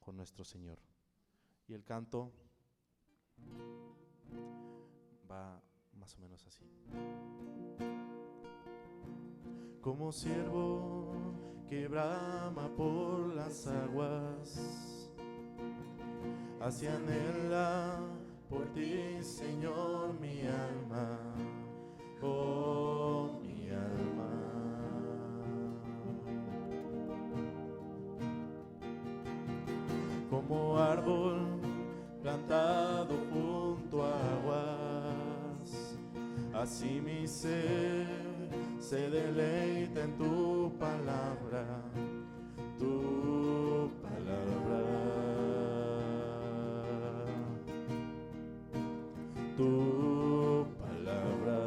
con nuestro Señor. Y el canto va más o menos así. Como siervo que brama por las aguas, así anhela por ti, Señor, mi alma, oh mi alma. Como árbol plantado junto a aguas, así mi ser se deleita en tu palabra, tu palabra, tu palabra.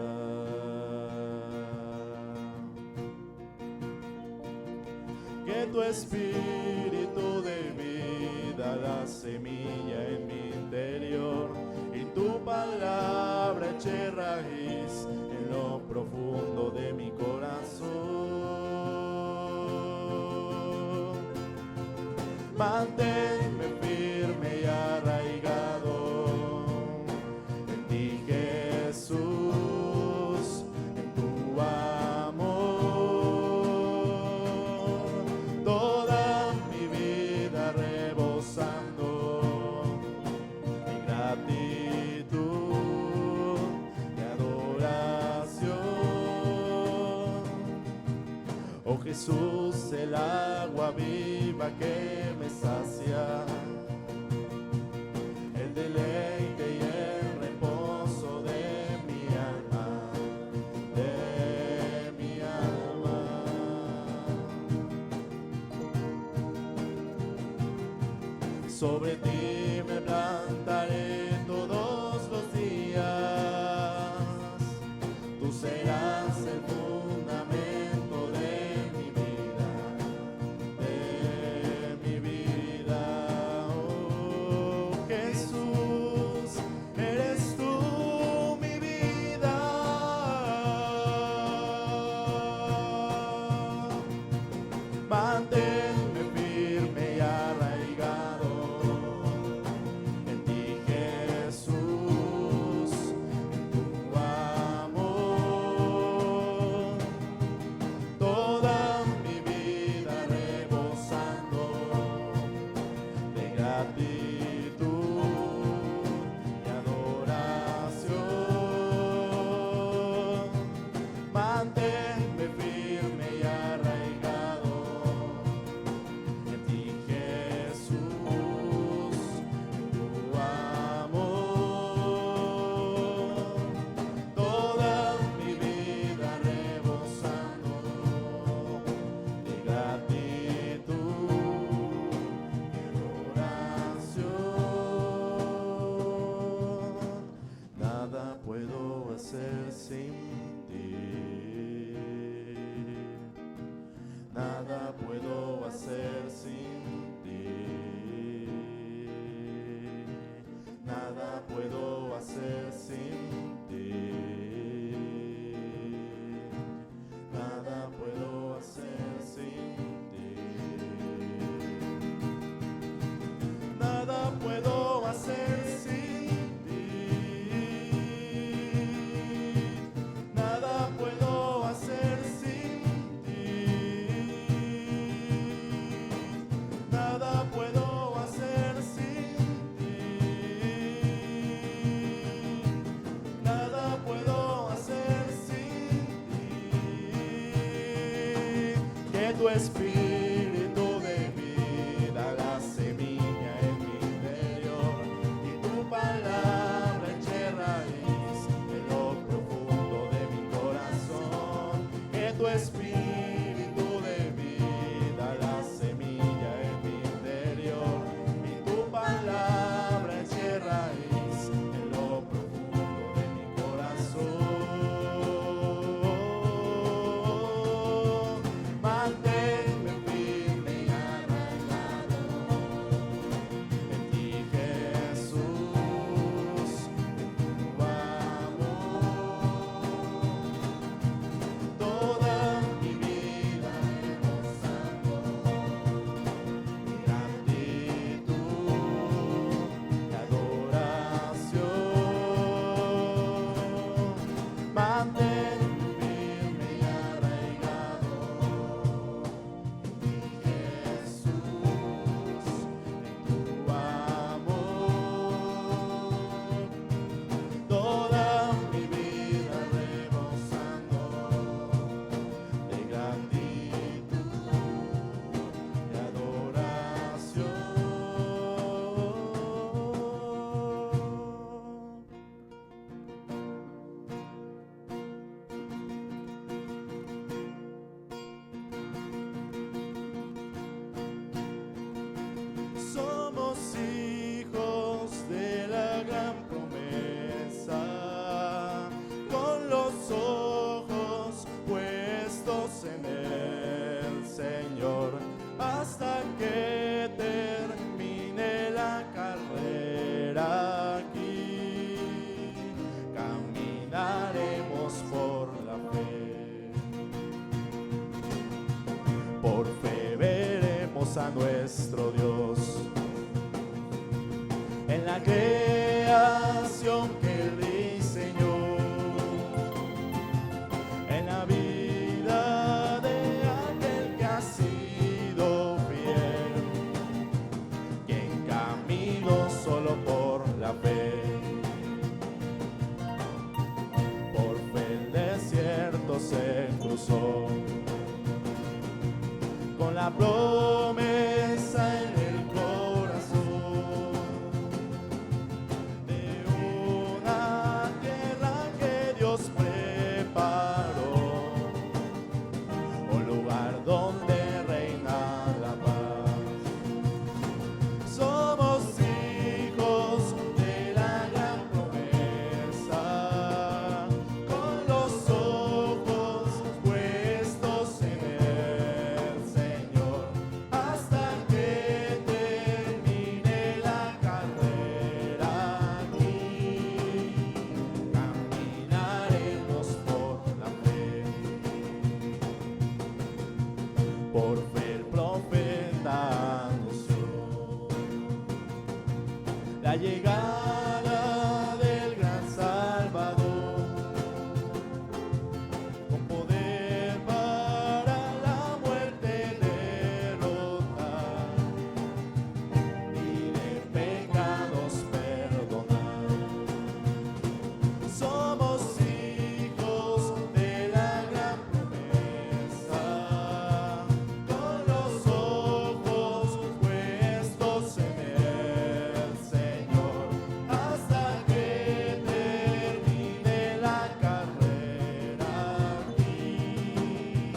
Que tu espíritu de vida, la semilla en mi interior, y tu palabra eche raíz en lo profundo de mi corazón. Manténme firme y arraigado en ti, Jesús, en tu amor, toda mi vida rebosando mi gratitud y adoración. Oh Jesús, el agua viva que me sacia, el deleite y el reposo de mi alma, de mi alma. Sobre ti me plantaré todos los días, tú serás el fundamento de mi vida, de mi vida. Oh Jesús, eres tú mi vida. Manténme firme y arraigado en ti, Jesús, en tu amor, toda mi vida rebosando de gratitud y adoración. Manténme firme y arraigado en ti, Jesús, en tu amor, toda mi vida rebosando de gratitud y adoración. Nada puedo hacer sin ti, nada puedo hacer sin ti, nada puedo hacer sin ti, nada puedo hacer sin ti, nada puedo hacer sin ti, nada puedo hacer sin ti, nada puedo hacer sin ti, nada puedo hacer sin ti. Que tu espíritu de vida, la semilla en mi interior, y tu palabra eche raíz en lo profundo de mi corazón. Que tu espíritu de vida, la semilla en mi interior, y tu palabra eche raíz en lo profundo de mi corazón. Manténme firme y arraigado en ti, Jesús, en tu amor, toda mi cantemos a nuestro Dios. En la creación que Él diseñó, en la vida de aquel que ha sido fiel, quien caminó solo por la fe. Por fe el desierto se cruzó, con la promesa en el corazón de una tierra que Dios preparó, un lugar donde reina la paz. Somos hijos de la gran promesa, con los ojos puestos en el Señor, hasta que termine la carrera aquí. Caminaremos por la fe. Por fe el profeta anunció la llegada del gran Salvador, con poder para la muerte derrotar y de pecados perdonar. Somos hijos de la gran promesa, con los ojos puestos en el Señor, hasta que termine la carrera aquí.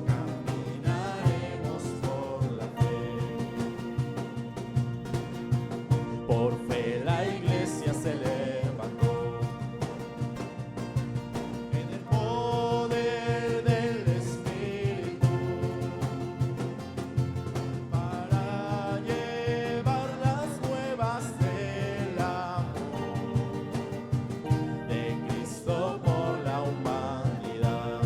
Caminaremos por la fe. Por fe la iglesia se levantó, en el poder del Espíritu, para llevar las nuevas del amor de Cristo por la humanidad.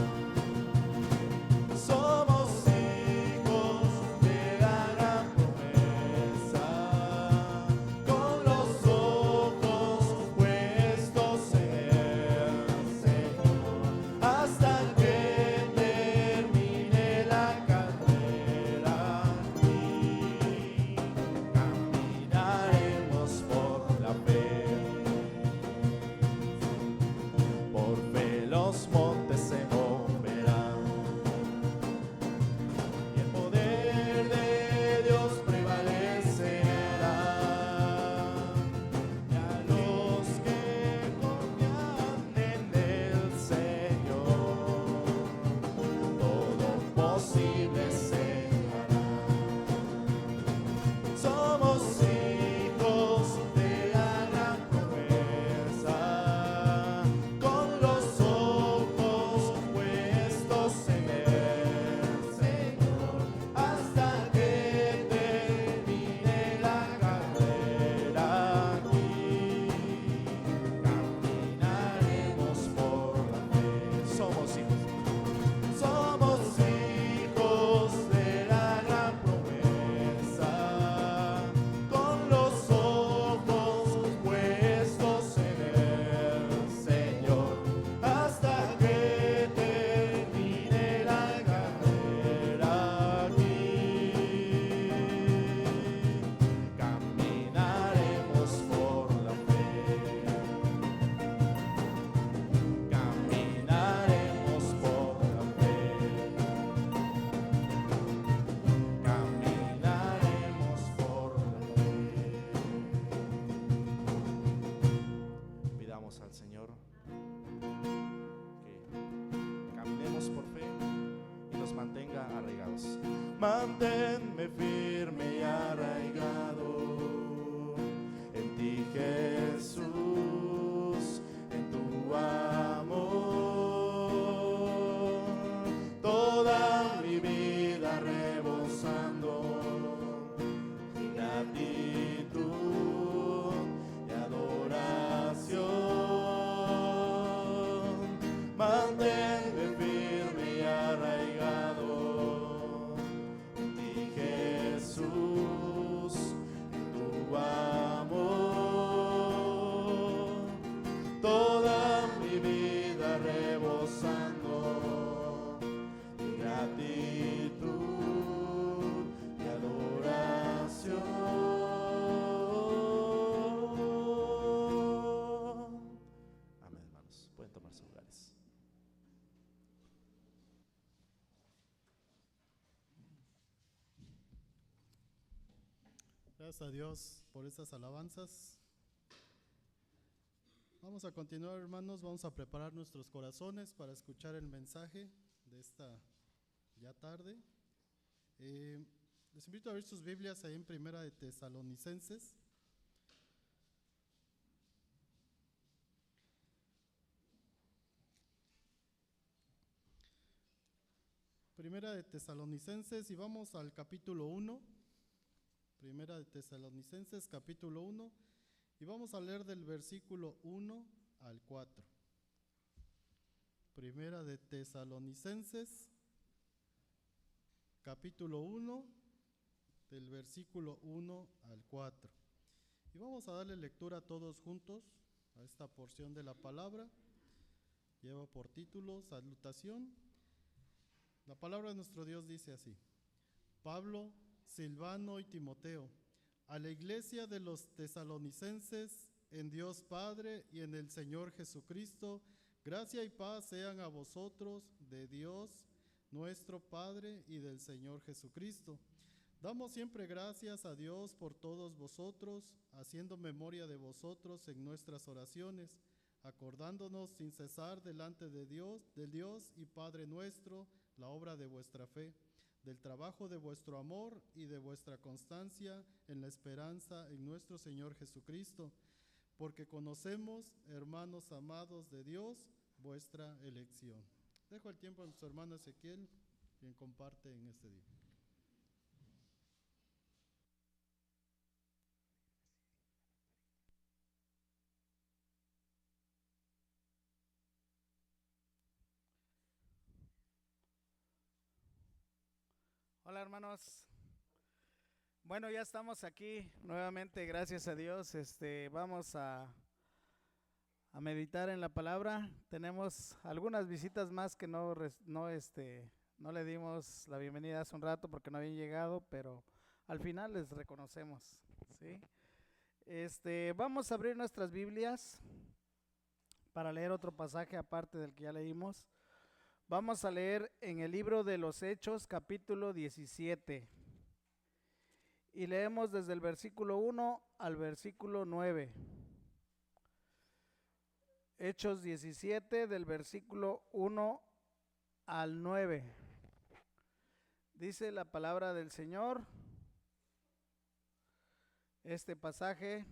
Somos hijos de la gran promesa, con los ojos puestos en el Señor, hasta que termine la carrera aquí. Caminaremos por la fe. Por fe los montes se moverán y el poder de Dios prevalecerá. Y a los que confían en el Señor, todo posible se hará. Somos hijos de la gran promesa, con los ojos puestos en el Señor, hasta que termine la carrera aquí. Caminaremos por la fe. Somos hijos de la gran promesa, con los ojos puestos en el Señor, hasta que termine la carrera aquí. Caminaremos por la fe. Caminaremos por la fe. Caminaremos por la fe. Pidamos al Señor que caminemos por fe y nos mantenga arraigados. Manténme firme y arraigado en ti, Jesús, en tu amor. Toda mi vida rebosando gratitud y adoración. Manténme firme y arraigado en ti, Jesús. gozando de gratitud y adoración. Amén, hermanos. Pueden tomar sus lugares. Gracias a Dios por estas alabanzas. Vamos a continuar, hermanos, vamos a preparar nuestros corazones para escuchar el mensaje de esta ya tarde. Les invito a abrir sus Biblias ahí en Primera de Tesalonicenses. Primera de Tesalonicenses y vamos al capítulo 1. Primera de Tesalonicenses, capítulo 1, y vamos a leer del versículo 1 al 4. Primera de Tesalonicenses, capítulo 1, del versículo 1 al 4. Y vamos a darle lectura todos juntos a esta porción de la palabra. Lleva por título Salutación. La palabra de nuestro Dios dice así: Pablo, Silvano y Timoteo, a la iglesia de los tesalonicenses, en Dios Padre y en el Señor Jesucristo, gracia y paz sean a vosotros de Dios nuestro Padre y del Señor Jesucristo. Damos siempre gracias a Dios por todos vosotros, haciendo memoria de vosotros en nuestras oraciones, acordándonos sin cesar delante de Dios, del Dios y Padre nuestro, la obra de vuestra fe, del trabajo de vuestro amor y de vuestra constancia en la esperanza en nuestro Señor Jesucristo, porque conocemos, hermanos amados de Dios, vuestra elección. Dejo el tiempo a nuestro hermano Ezequiel, quien comparte en este día. Hola, hermanos. Bueno, ya estamos aquí nuevamente, gracias a Dios. Vamos a meditar en la palabra. Tenemos algunas visitas más que no le dimos la bienvenida hace un rato porque no habían llegado, pero al final les reconocemos, ¿sí? Vamos a abrir nuestras Biblias para leer otro pasaje aparte del que ya leímos. Vamos a leer en el libro de los Hechos, capítulo 17. Y leemos desde el versículo 1 al versículo 9. Hechos 17, del versículo 1 al 9. Dice la palabra del Señor. Este pasaje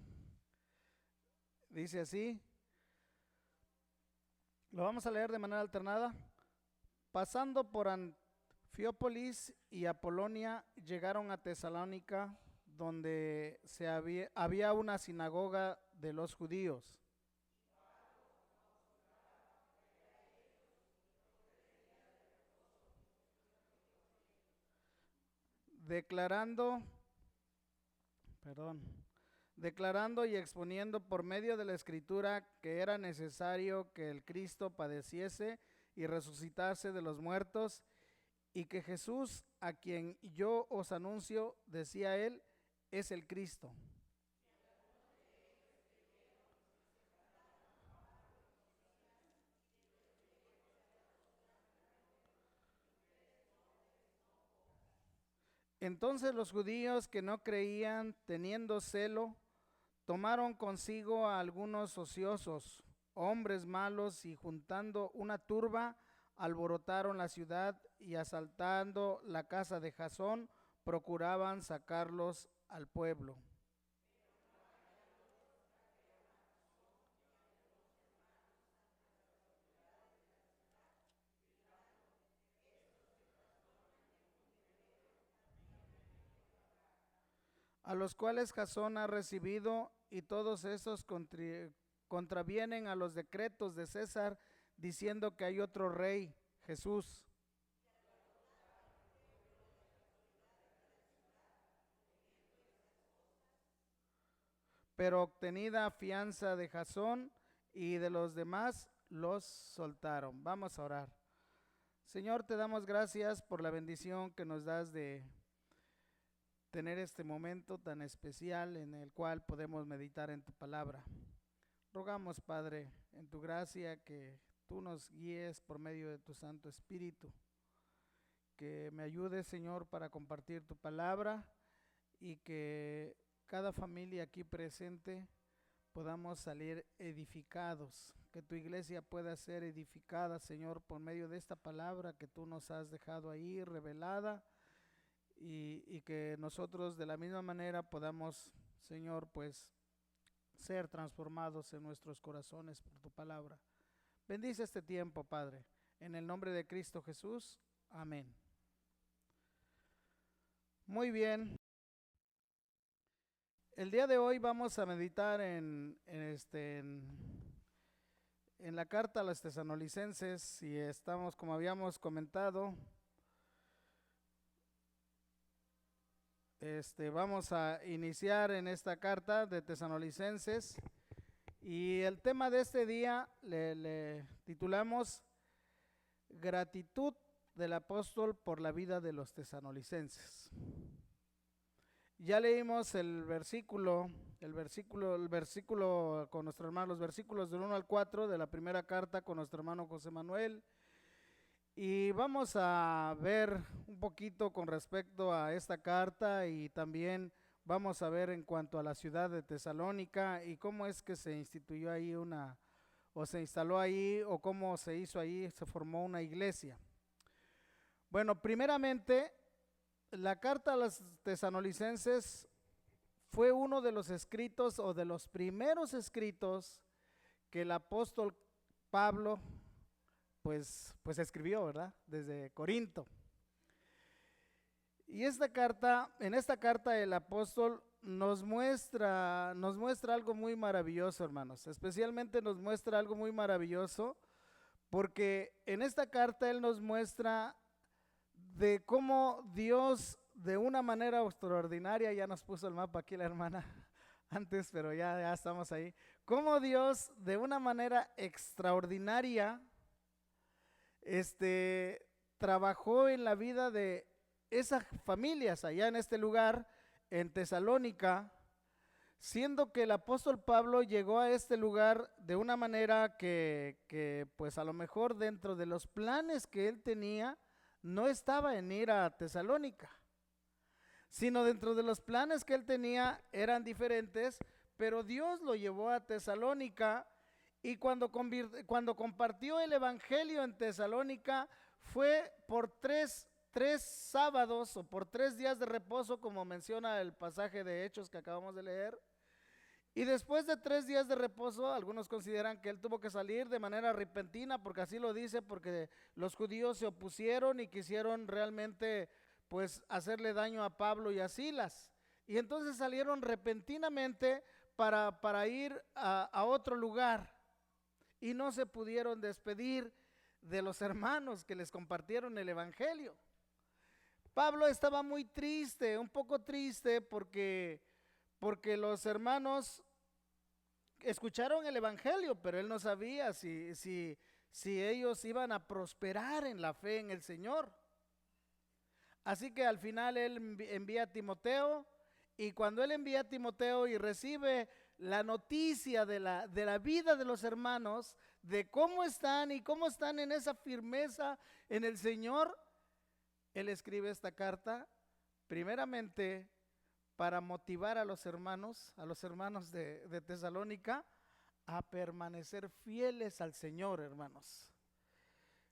dice así. Lo vamos a leer de manera alternada. Pasando por Anfiópolis y Apolonia, llegaron a Tesalónica, donde había una sinagoga de los judíos. Declarando y exponiendo por medio de la Escritura que era necesario que el Cristo padeciese y resucitase de los muertos, y que Jesús, a quien yo os anuncio, decía él, es el Cristo. Entonces los judíos que no creían, teniendo celo, tomaron consigo a algunos ociosos, hombres malos, y juntando una turba, alborotaron la ciudad y asaltando la casa de Jasón, procuraban sacarlos al pueblo. A los cuales Jasón ha recibido, y todos esos contravienen a los decretos de César, diciendo que hay otro rey, Jesús. Pero obtenida fianza de Jasón y de los demás, los soltaron. Vamos a orar. Señor, te damos gracias por la bendición que nos das de tener este momento tan especial en el cual podemos meditar en tu palabra. Rogamos, Padre, en tu gracia que tú nos guíes por medio de tu Santo Espíritu, que me ayudes, Señor, para compartir tu palabra y que cada familia aquí presente podamos salir edificados, que tu iglesia pueda ser edificada, Señor, por medio de esta palabra que tú nos has dejado ahí revelada y que nosotros de la misma manera podamos, Señor, pues ser transformados en nuestros corazones por tu palabra. Bendice este tiempo, Padre, en el nombre de Cristo Jesús. Amén. Muy bien. El día de hoy vamos a meditar en la carta a los tesalonicenses y estamos, como habíamos comentado, vamos a iniciar en esta carta de Tesalonicenses y el tema de este día le titulamos Gratitud del apóstol por la vida de los tesalonicenses. Ya leímos el versículo con nuestro hermano, los versículos del 1 al 4 de la primera carta con nuestro hermano José Manuel. Y vamos a ver un poquito con respecto a esta carta y también vamos a ver en cuanto a la ciudad de Tesalónica y cómo es que se instituyó ahí o se instaló ahí, o cómo se hizo ahí, se formó una iglesia. Bueno, primeramente, la carta a los tesalonicenses fue uno de los escritos o de los primeros escritos que el apóstol Pablo pues escribió, ¿verdad? Desde Corinto. Y en esta carta el apóstol nos muestra algo muy maravilloso, hermanos. Especialmente nos muestra algo muy maravilloso porque en esta carta él nos muestra de cómo Dios de una manera extraordinaria, ya nos puso el mapa aquí la hermana antes, pero ya estamos ahí, cómo Dios de una manera extraordinaria trabajó en la vida de esas familias allá en este lugar, en Tesalónica, siendo que el apóstol Pablo llegó a este lugar de una manera que pues a lo mejor dentro de los planes que él tenía, no estaba en ir a Tesalónica, sino dentro de los planes que él tenía eran diferentes, pero Dios lo llevó a Tesalónica y cuando compartió el evangelio en Tesalónica fue por tres sábados o por 3 días de reposo, como menciona el pasaje de Hechos que acabamos de leer. Y después de 3 días de reposo, algunos consideran que él tuvo que salir de manera repentina, porque así lo dice, porque los judíos se opusieron y quisieron realmente pues hacerle daño a Pablo y a Silas. Y entonces salieron repentinamente para ir a otro lugar y no se pudieron despedir de los hermanos que les compartieron el evangelio. Pablo estaba muy triste, un poco triste porque los hermanos escucharon el evangelio, pero él no sabía si ellos iban a prosperar en la fe en el Señor. Así que al final él envía a Timoteo, y cuando él envía a Timoteo y recibe la noticia de la vida de los hermanos, de cómo están y cómo están en esa firmeza en el Señor, él escribe esta carta primeramente para motivar a los hermanos de Tesalónica a permanecer fieles al Señor, hermanos.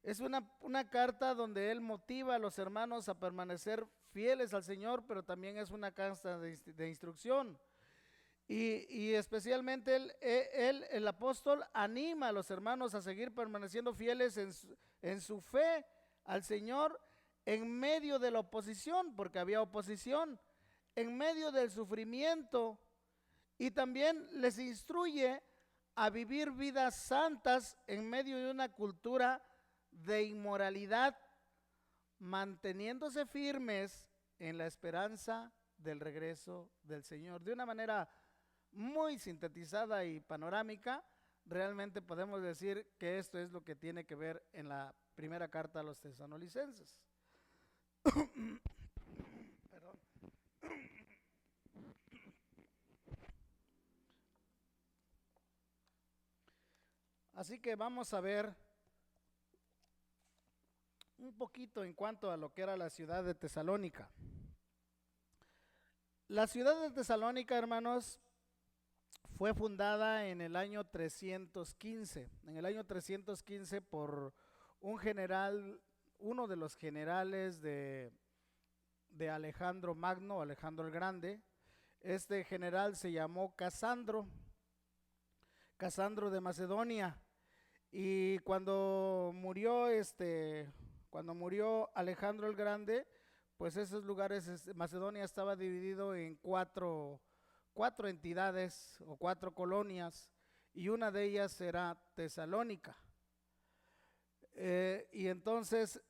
Es una carta donde él motiva a los hermanos a permanecer fieles al Señor, pero también es una carta de instrucción. Y especialmente el apóstol anima a los hermanos a seguir permaneciendo fieles en su fe al Señor en medio de la oposición, porque había oposición, en medio del sufrimiento, y también les instruye a vivir vidas santas en medio de una cultura de inmoralidad, manteniéndose firmes en la esperanza del regreso del Señor. De una manera muy sintetizada y panorámica, realmente podemos decir que esto es lo que tiene que ver en la primera carta a los tesalonicenses. Perdón. Así que vamos a ver un poquito en cuanto a lo que era la ciudad de Tesalónica. La ciudad de Tesalónica, hermanos, fue fundada en el año 315. En el año 315 por un general, uno de los generales de Alejandro Magno, Alejandro el Grande. Este general se llamó Casandro de Macedonia. Y cuando murió Alejandro el Grande, pues esos lugares, Macedonia estaba dividido en cuatro entidades o 4 colonias, y una de ellas era Tesalónica. Y entonces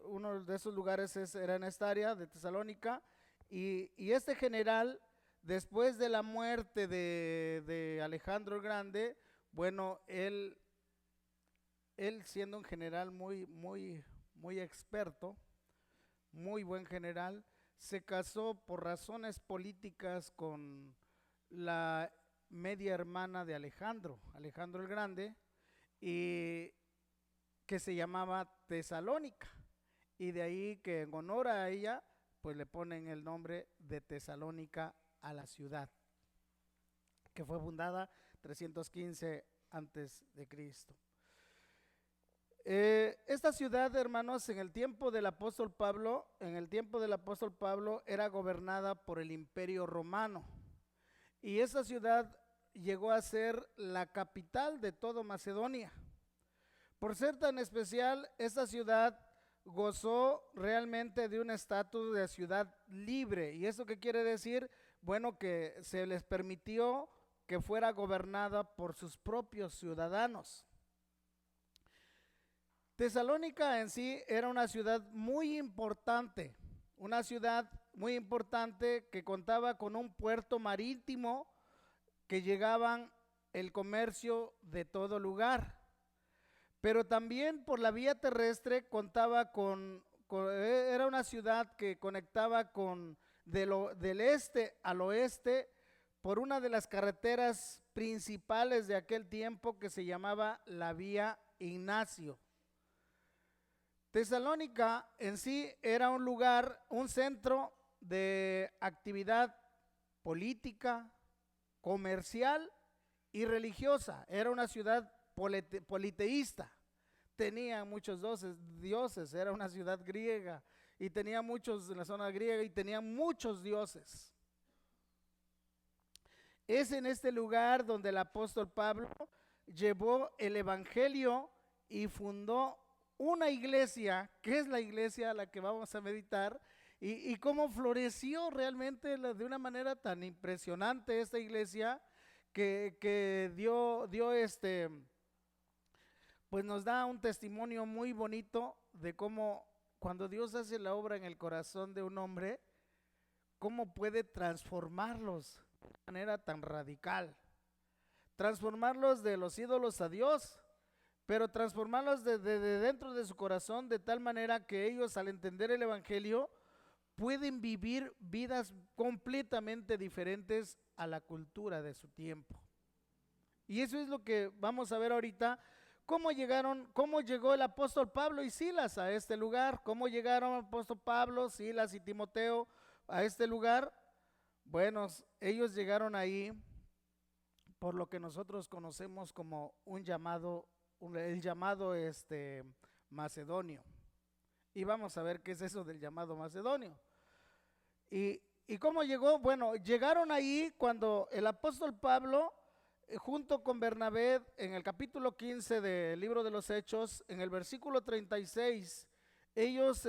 uno de esos lugares era en esta área de Tesalónica, y este general, después de la muerte de Alejandro el Grande, bueno, él siendo un general muy experto, muy buen general, se casó por razones políticas con la media hermana de Alejandro el Grande, y que se llamaba Tesalónica, y de ahí que en honor a ella, pues le ponen el nombre de Tesalónica a la ciudad, que fue fundada 315 antes de Cristo. Esta ciudad, hermanos, en el tiempo del apóstol Pablo, era gobernada por el Imperio Romano, y esa ciudad llegó a ser la capital de toda Macedonia. Por ser tan especial, esta ciudad gozó realmente de un estatus de ciudad libre. ¿Y eso qué quiere decir? Bueno, que se les permitió que fuera gobernada por sus propios ciudadanos. Tesalónica en sí era una ciudad muy importante, que contaba con un puerto marítimo que llegaban el comercio de todo lugar, pero también por la vía terrestre contaba era una ciudad que conectaba del este al oeste por una de las carreteras principales de aquel tiempo que se llamaba la Vía Ignacio. Tesalónica en sí era un centro de actividad política, comercial y religiosa. Era una ciudad politeísta, tenía muchos dioses, era una ciudad griega y tenía muchos en la zona griega y tenía muchos dioses. Es en este lugar donde el apóstol Pablo llevó el evangelio y fundó una iglesia, que es la iglesia a la que vamos a meditar, y cómo floreció realmente de una manera tan impresionante esta iglesia que dio pues nos da un testimonio muy bonito de cómo cuando Dios hace la obra en el corazón de un hombre, cómo puede transformarlos de una manera tan radical, transformarlos de los ídolos a Dios, pero transformarlos de dentro de su corazón de tal manera que ellos, al entender el evangelio, pueden vivir vidas completamente diferentes a la cultura de su tiempo. Y eso es lo que vamos a ver ahorita, cómo llegó el apóstol Pablo y Silas a este lugar, cómo llegaron el apóstol Pablo, Silas y Timoteo a este lugar. Bueno, ellos llegaron ahí por lo que nosotros conocemos como el llamado macedonio. Y vamos a ver qué es eso del llamado macedonio. ¿Y cómo llegó? Bueno, llegaron ahí cuando el apóstol Pablo, junto con Bernabé, en el capítulo 15 del libro de los Hechos, en el versículo 36, ellos,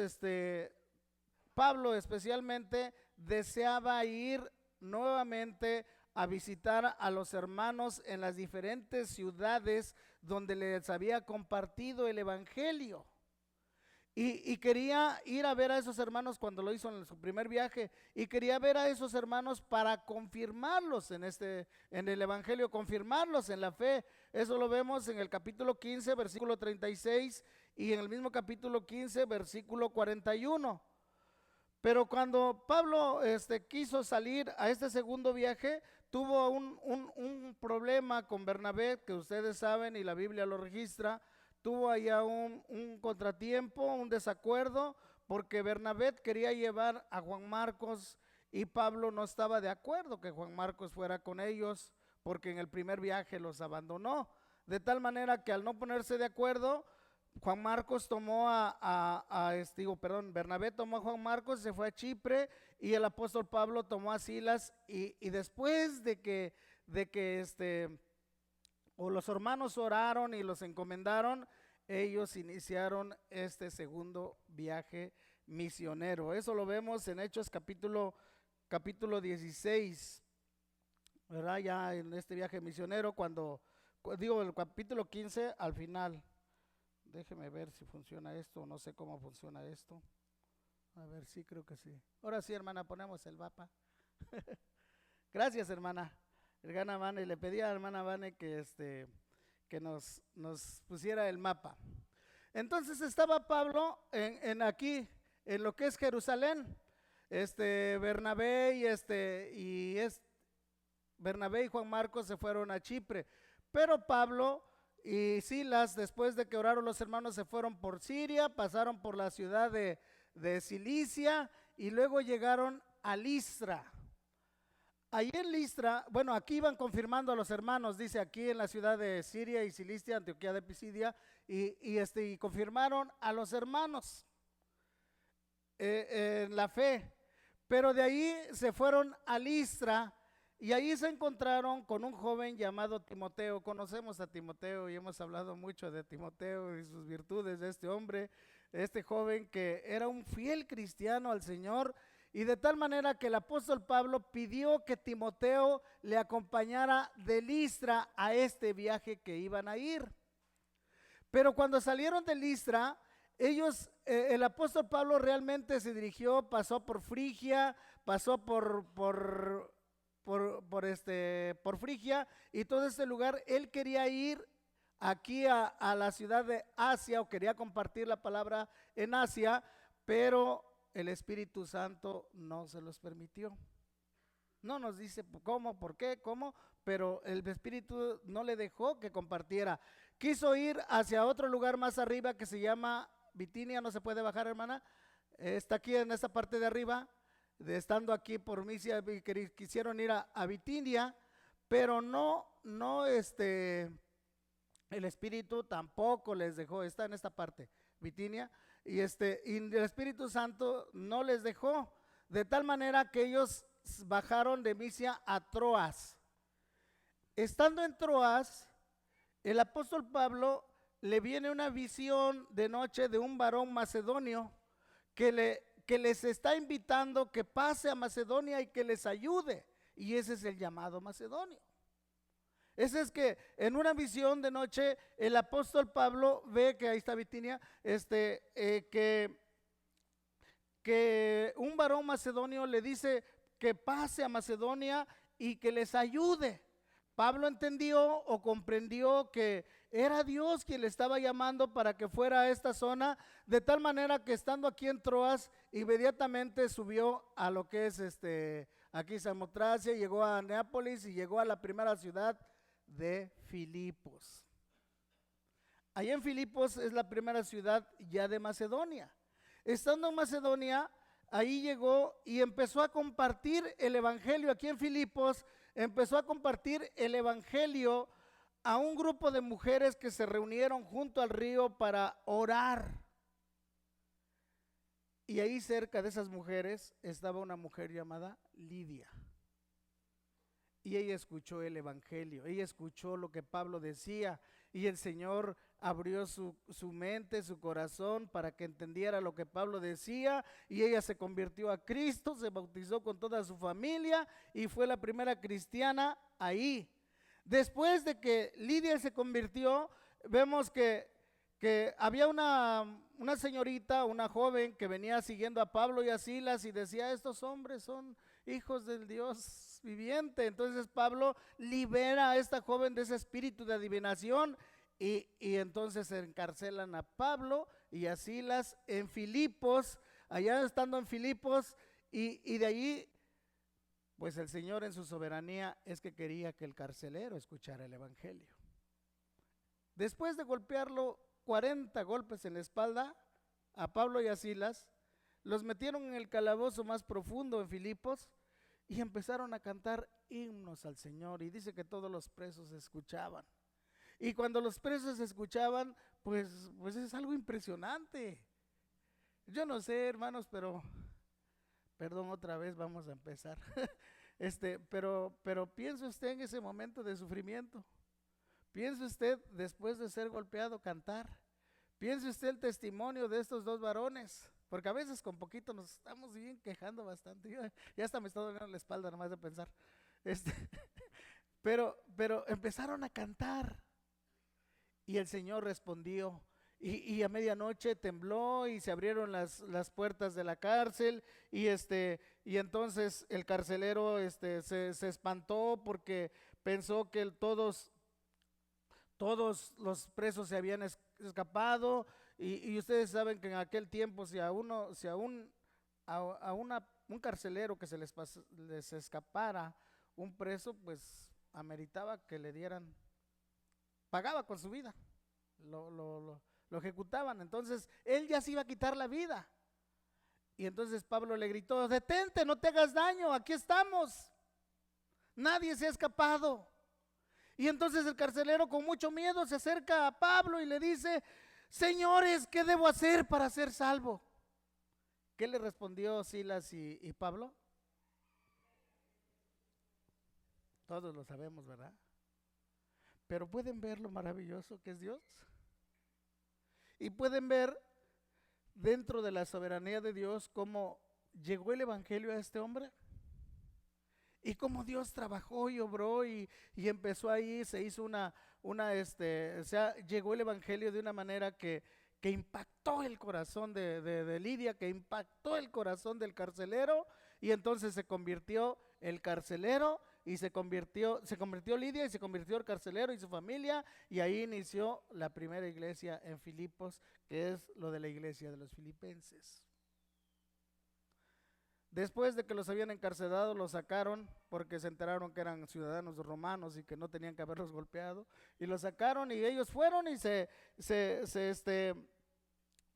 Pablo especialmente, deseaba ir nuevamente a visitar a los hermanos en las diferentes ciudades donde les había compartido el evangelio. y quería ir a ver a esos hermanos cuando lo hizo en su primer viaje, y quería ver a esos hermanos para confirmarlos en el evangelio, confirmarlos en la fe. Eso lo vemos en el capítulo 15, versículo 36, y en el mismo capítulo 15, versículo 41. Pero cuando Pablo quiso salir a este segundo viaje, tuvo un problema con Bernabé, que ustedes saben y la Biblia lo registra. Tuvo allá un contratiempo, un desacuerdo, porque Bernabé quería llevar a Juan Marcos y Pablo no estaba de acuerdo que Juan Marcos fuera con ellos, porque en el primer viaje los abandonó. De tal manera que al no ponerse de acuerdo, Juan Marcos tomó Bernabé tomó a Juan Marcos, se fue a Chipre, y el apóstol Pablo tomó a Silas, y después de que los hermanos oraron y los encomendaron, ellos iniciaron este segundo viaje misionero. Eso lo vemos en Hechos capítulo 16, ¿verdad? Ya en este viaje misionero, el capítulo 15 al final. Déjeme ver si funciona esto, no sé cómo funciona esto. A ver, sí, creo que sí. Ahora sí, hermana, ponemos el mapa. Gracias, hermana. Hermana Vane, le pedí a la hermana Vane que nos pusiera el mapa. Entonces estaba Pablo aquí, en lo que es Jerusalén. Bernabé y Juan Marcos se fueron a Chipre, pero Pablo y Silas, después de que oraron los hermanos, se fueron por Siria, pasaron por la ciudad de Cilicia y luego llegaron a Listra. Ahí en Listra, bueno, aquí iban confirmando a los hermanos, dice aquí en la ciudad de Siria y Cilicia, Antioquía de Pisidia, y confirmaron a los hermanos en la fe. Pero de ahí se fueron a Listra y ahí se encontraron con un joven llamado Timoteo. Conocemos a Timoteo y hemos hablado mucho de Timoteo y sus virtudes de este hombre, este joven que era un fiel cristiano al Señor, y de tal manera que el apóstol Pablo pidió que Timoteo le acompañara de Listra a este viaje que iban a ir. Pero cuando salieron de Listra, el apóstol Pablo realmente se dirigió, pasó por Frigia, pasó por Frigia y todo este lugar. Él quería ir aquí a la ciudad de Asia, o quería compartir la palabra en Asia, pero el Espíritu Santo no se los permitió. No nos dice cómo, por qué, cómo, pero el Espíritu no le dejó que compartiera. Quiso ir hacia otro lugar más arriba que se llama Bitinia. No se puede bajar, hermana. Está aquí en esta parte de arriba. Estando aquí por Misia, quisieron ir a Bitinia, pero el Espíritu tampoco les dejó. Está en esta parte, Bitinia, y el Espíritu Santo no les dejó, de tal manera que ellos bajaron de Misia a Troas. Estando en Troas, el apóstol Pablo le viene una visión de noche de un varón macedonio que les está invitando que pase a Macedonia y que les ayude, y ese es el llamado macedonio. Ese es que en una visión de noche el apóstol Pablo ve que ahí está Bitinia, que un varón macedonio le dice que pase a Macedonia y que les ayude. Pablo entendió o comprendió que era Dios quien le estaba llamando para que fuera a esta zona, de tal manera que estando aquí en Troas, inmediatamente subió a lo que es aquí Samotracia, llegó a Neápolis y llegó a la primera ciudad de Filipos. Allá en Filipos es la primera ciudad ya de Macedonia. Estando en Macedonia, ahí llegó y empezó a compartir el evangelio. Aquí en Filipos empezó a compartir el evangelio a un grupo de mujeres que se reunieron junto al río para orar. Y ahí cerca de esas mujeres estaba una mujer llamada Lidia. Y ella escuchó el evangelio, ella escuchó lo que Pablo decía, y el Señor abrió su mente, su corazón, para que entendiera lo que Pablo decía, y ella se convirtió a Cristo, se bautizó con toda su familia y fue la primera cristiana ahí. Después de que Lidia se convirtió, vemos que que había una señorita, una joven que venía siguiendo a Pablo y a Silas y decía, estos hombres son hijos del Dios viviente. Entonces Pablo libera a esta joven de ese espíritu de adivinación y entonces encarcelan a Pablo y a Silas en Filipos, allá estando en Filipos, y de allí, pues el Señor en su soberanía es que quería que el carcelero escuchara el evangelio. Después de golpearlo 40 golpes en la espalda a Pablo y a Silas, los metieron en el calabozo más profundo en Filipos y empezaron a cantar himnos al Señor, y dice que todos los presos escuchaban. Y cuando los presos escuchaban, pues es algo impresionante. Yo no sé, hermanos, pero perdón, otra vez vamos a empezar. Pero piense usted en ese momento de sufrimiento. Piense usted después de ser golpeado cantar. Piense usted el testimonio de estos dos varones, porque a veces con poquito nos estamos bien quejando bastante. Ya hasta me está doliendo la espalda nomás de pensar. Pero empezaron a cantar y el Señor respondió. Y a medianoche tembló y se abrieron las puertas de la cárcel y entonces el carcelero se espantó porque pensó que todos los presos se habían escapado, y ustedes saben que en aquel tiempo si a un carcelero que se les escapara un preso, pues ameritaba que le dieran, pagaba con su vida, lo ejecutaban. Entonces él ya se iba a quitar la vida, y entonces Pablo le gritó, detente, no te hagas daño, aquí estamos, nadie se ha escapado. Y entonces el carcelero con mucho miedo se acerca a Pablo y le dice, señores, ¿qué debo hacer para ser salvo? ¿Qué le respondió Silas y Pablo? Todos lo sabemos, ¿verdad? Pero pueden ver lo maravilloso que es Dios. Y pueden ver dentro de la soberanía de Dios cómo llegó el evangelio a este hombre. Y cómo Dios trabajó y obró y empezó ahí, se hizo llegó el evangelio de una manera que impactó el corazón de Lidia, que impactó el corazón del carcelero, y entonces se convirtió el carcelero y se convirtió Lidia y se convirtió el carcelero y su familia, y ahí inició la primera iglesia en Filipos, que es lo de la iglesia de los filipenses. Después de que los habían encarcelado, los sacaron porque se enteraron que eran ciudadanos romanos y que no tenían que haberlos golpeado, y los sacaron y ellos fueron y se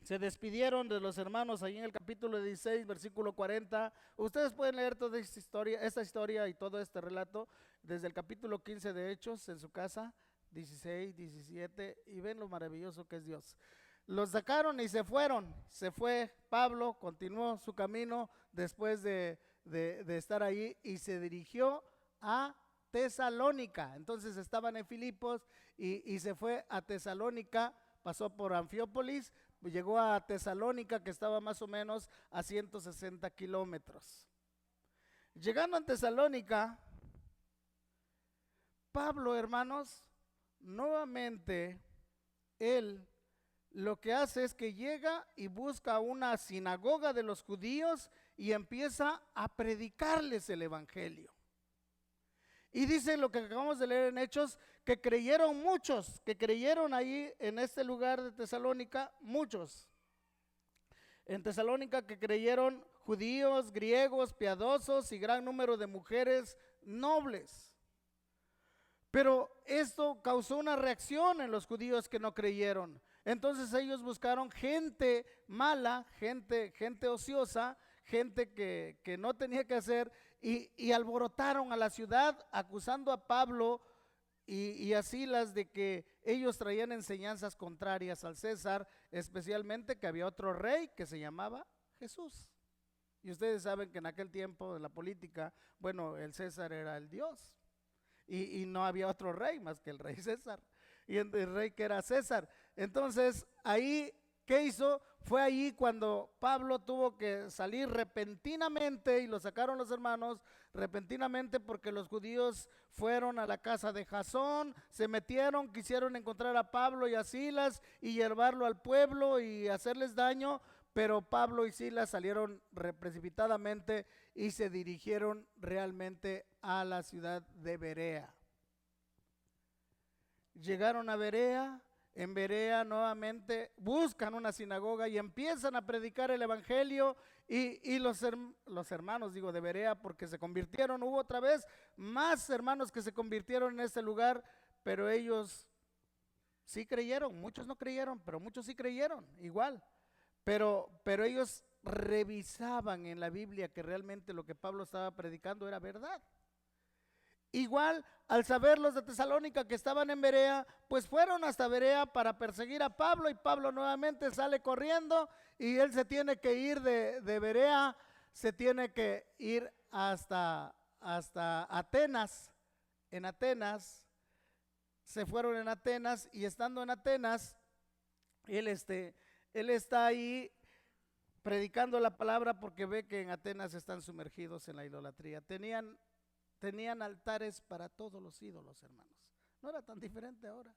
despidieron de los hermanos ahí en el capítulo 16, versículo 40. Ustedes pueden leer toda esta historia y todo este relato desde el capítulo 15 de Hechos en su casa, 16, 17, y ven lo maravilloso que es Dios. Los sacaron y se fueron. Se fue Pablo, continuó su camino después de estar ahí y se dirigió a Tesalónica. Entonces estaban en Filipos y se fue a Tesalónica, pasó por Anfiópolis, llegó a Tesalónica, que estaba más o menos a 160 kilómetros. Llegando a Tesalónica, Pablo, hermanos, nuevamente él lo que hace es que llega y busca una sinagoga de los judíos y empieza a predicarles el evangelio. Y dice lo que acabamos de leer en Hechos, que creyeron muchos, que creyeron ahí en este lugar de Tesalónica, muchos. En Tesalónica que creyeron judíos, griegos, piadosos y gran número de mujeres nobles. Pero esto causó una reacción en los judíos que no creyeron. Entonces ellos buscaron gente mala, gente ociosa, gente que no tenía que hacer, y alborotaron a la ciudad acusando a Pablo y a Silas de que ellos traían enseñanzas contrarias al César, especialmente que había otro rey que se llamaba Jesús. Y ustedes saben que en aquel tiempo de la política, bueno, el César era el Dios y no había otro rey más que el rey César, y el rey que era César. Entonces ahí ¿qué hizo? Fue ahí cuando Pablo tuvo que salir repentinamente y lo sacaron los hermanos repentinamente porque los judíos fueron a la casa de Jasón, se metieron, quisieron encontrar a Pablo y a Silas y llevarlo al pueblo y hacerles daño, pero Pablo y Silas salieron precipitadamente y se dirigieron realmente a la ciudad de Berea. Llegaron a Berea. En Berea nuevamente buscan una sinagoga y empiezan a predicar el evangelio y los hermanos, digo, de Berea, porque se convirtieron, hubo otra vez más hermanos que se convirtieron en este lugar, pero ellos sí creyeron, muchos no creyeron, pero muchos sí creyeron, igual, pero ellos revisaban en la Biblia que realmente lo que Pablo estaba predicando era verdad. Igual, al saber los de Tesalónica que estaban en Berea, pues fueron hasta Berea para perseguir a Pablo, y Pablo nuevamente sale corriendo y él se tiene que ir de Berea, se tiene que ir hasta Atenas. En Atenas, se fueron en Atenas, y estando en Atenas, él está ahí predicando la palabra porque ve que en Atenas están sumergidos en la idolatría. Tenían altares para todos los ídolos, hermanos. No era tan diferente ahora.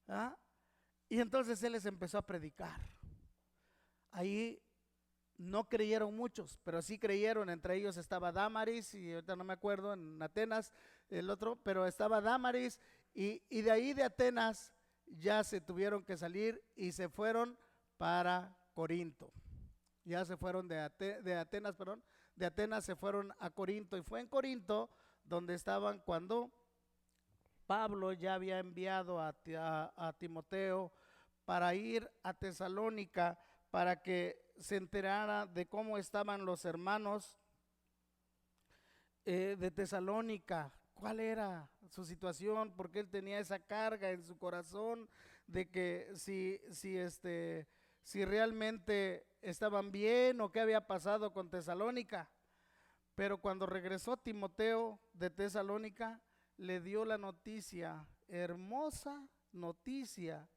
¿Ah? Y entonces él les empezó a predicar. Ahí no creyeron muchos, pero sí creyeron. Entre ellos estaba Dámaris, y ahorita no me acuerdo, en Atenas, el otro, pero estaba Dámaris, y de ahí de Atenas ya se tuvieron que salir y se fueron para Corinto. Ya se fueron de Atenas se fueron a Corinto, y fue en Corinto donde estaban cuando Pablo ya había enviado a Timoteo para ir a Tesalónica para que se enterara de cómo estaban los hermanos de Tesalónica, cuál era su situación, porque él tenía esa carga en su corazón de que si realmente estaban bien o qué había pasado con Tesalónica. Pero cuando regresó Timoteo de Tesalónica, le dio la noticia, hermosa noticia,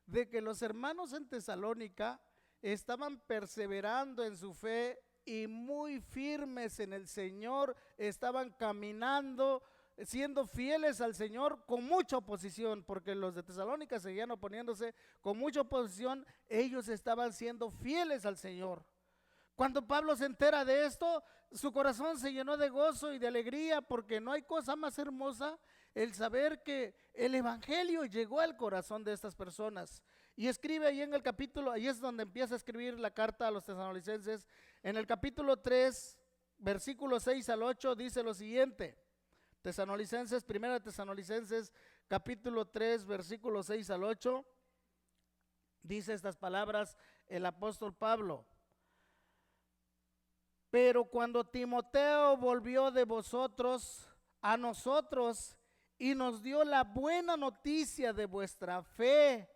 de que los hermanos en Tesalónica estaban perseverando en su fe y muy firmes en el Señor, estaban caminando, siendo fieles al Señor con mucha oposición, porque los de Tesalónica seguían oponiéndose con mucha oposición. Ellos estaban siendo fieles al Señor. Cuando Pablo se entera de esto, su corazón se llenó de gozo y de alegría, porque no hay cosa más hermosa el saber que el evangelio llegó al corazón de estas personas. Y escribe ahí en el capítulo, ahí es donde empieza a escribir la carta a los tesalonicenses, en el capítulo 3, versículos 6 al 8, dice lo siguiente. Primera Tesalonicenses, capítulo 3, versículos 6 al 8, dice estas palabras el apóstol Pablo: pero cuando Timoteo volvió de vosotros a nosotros y nos dio la buena noticia de vuestra fe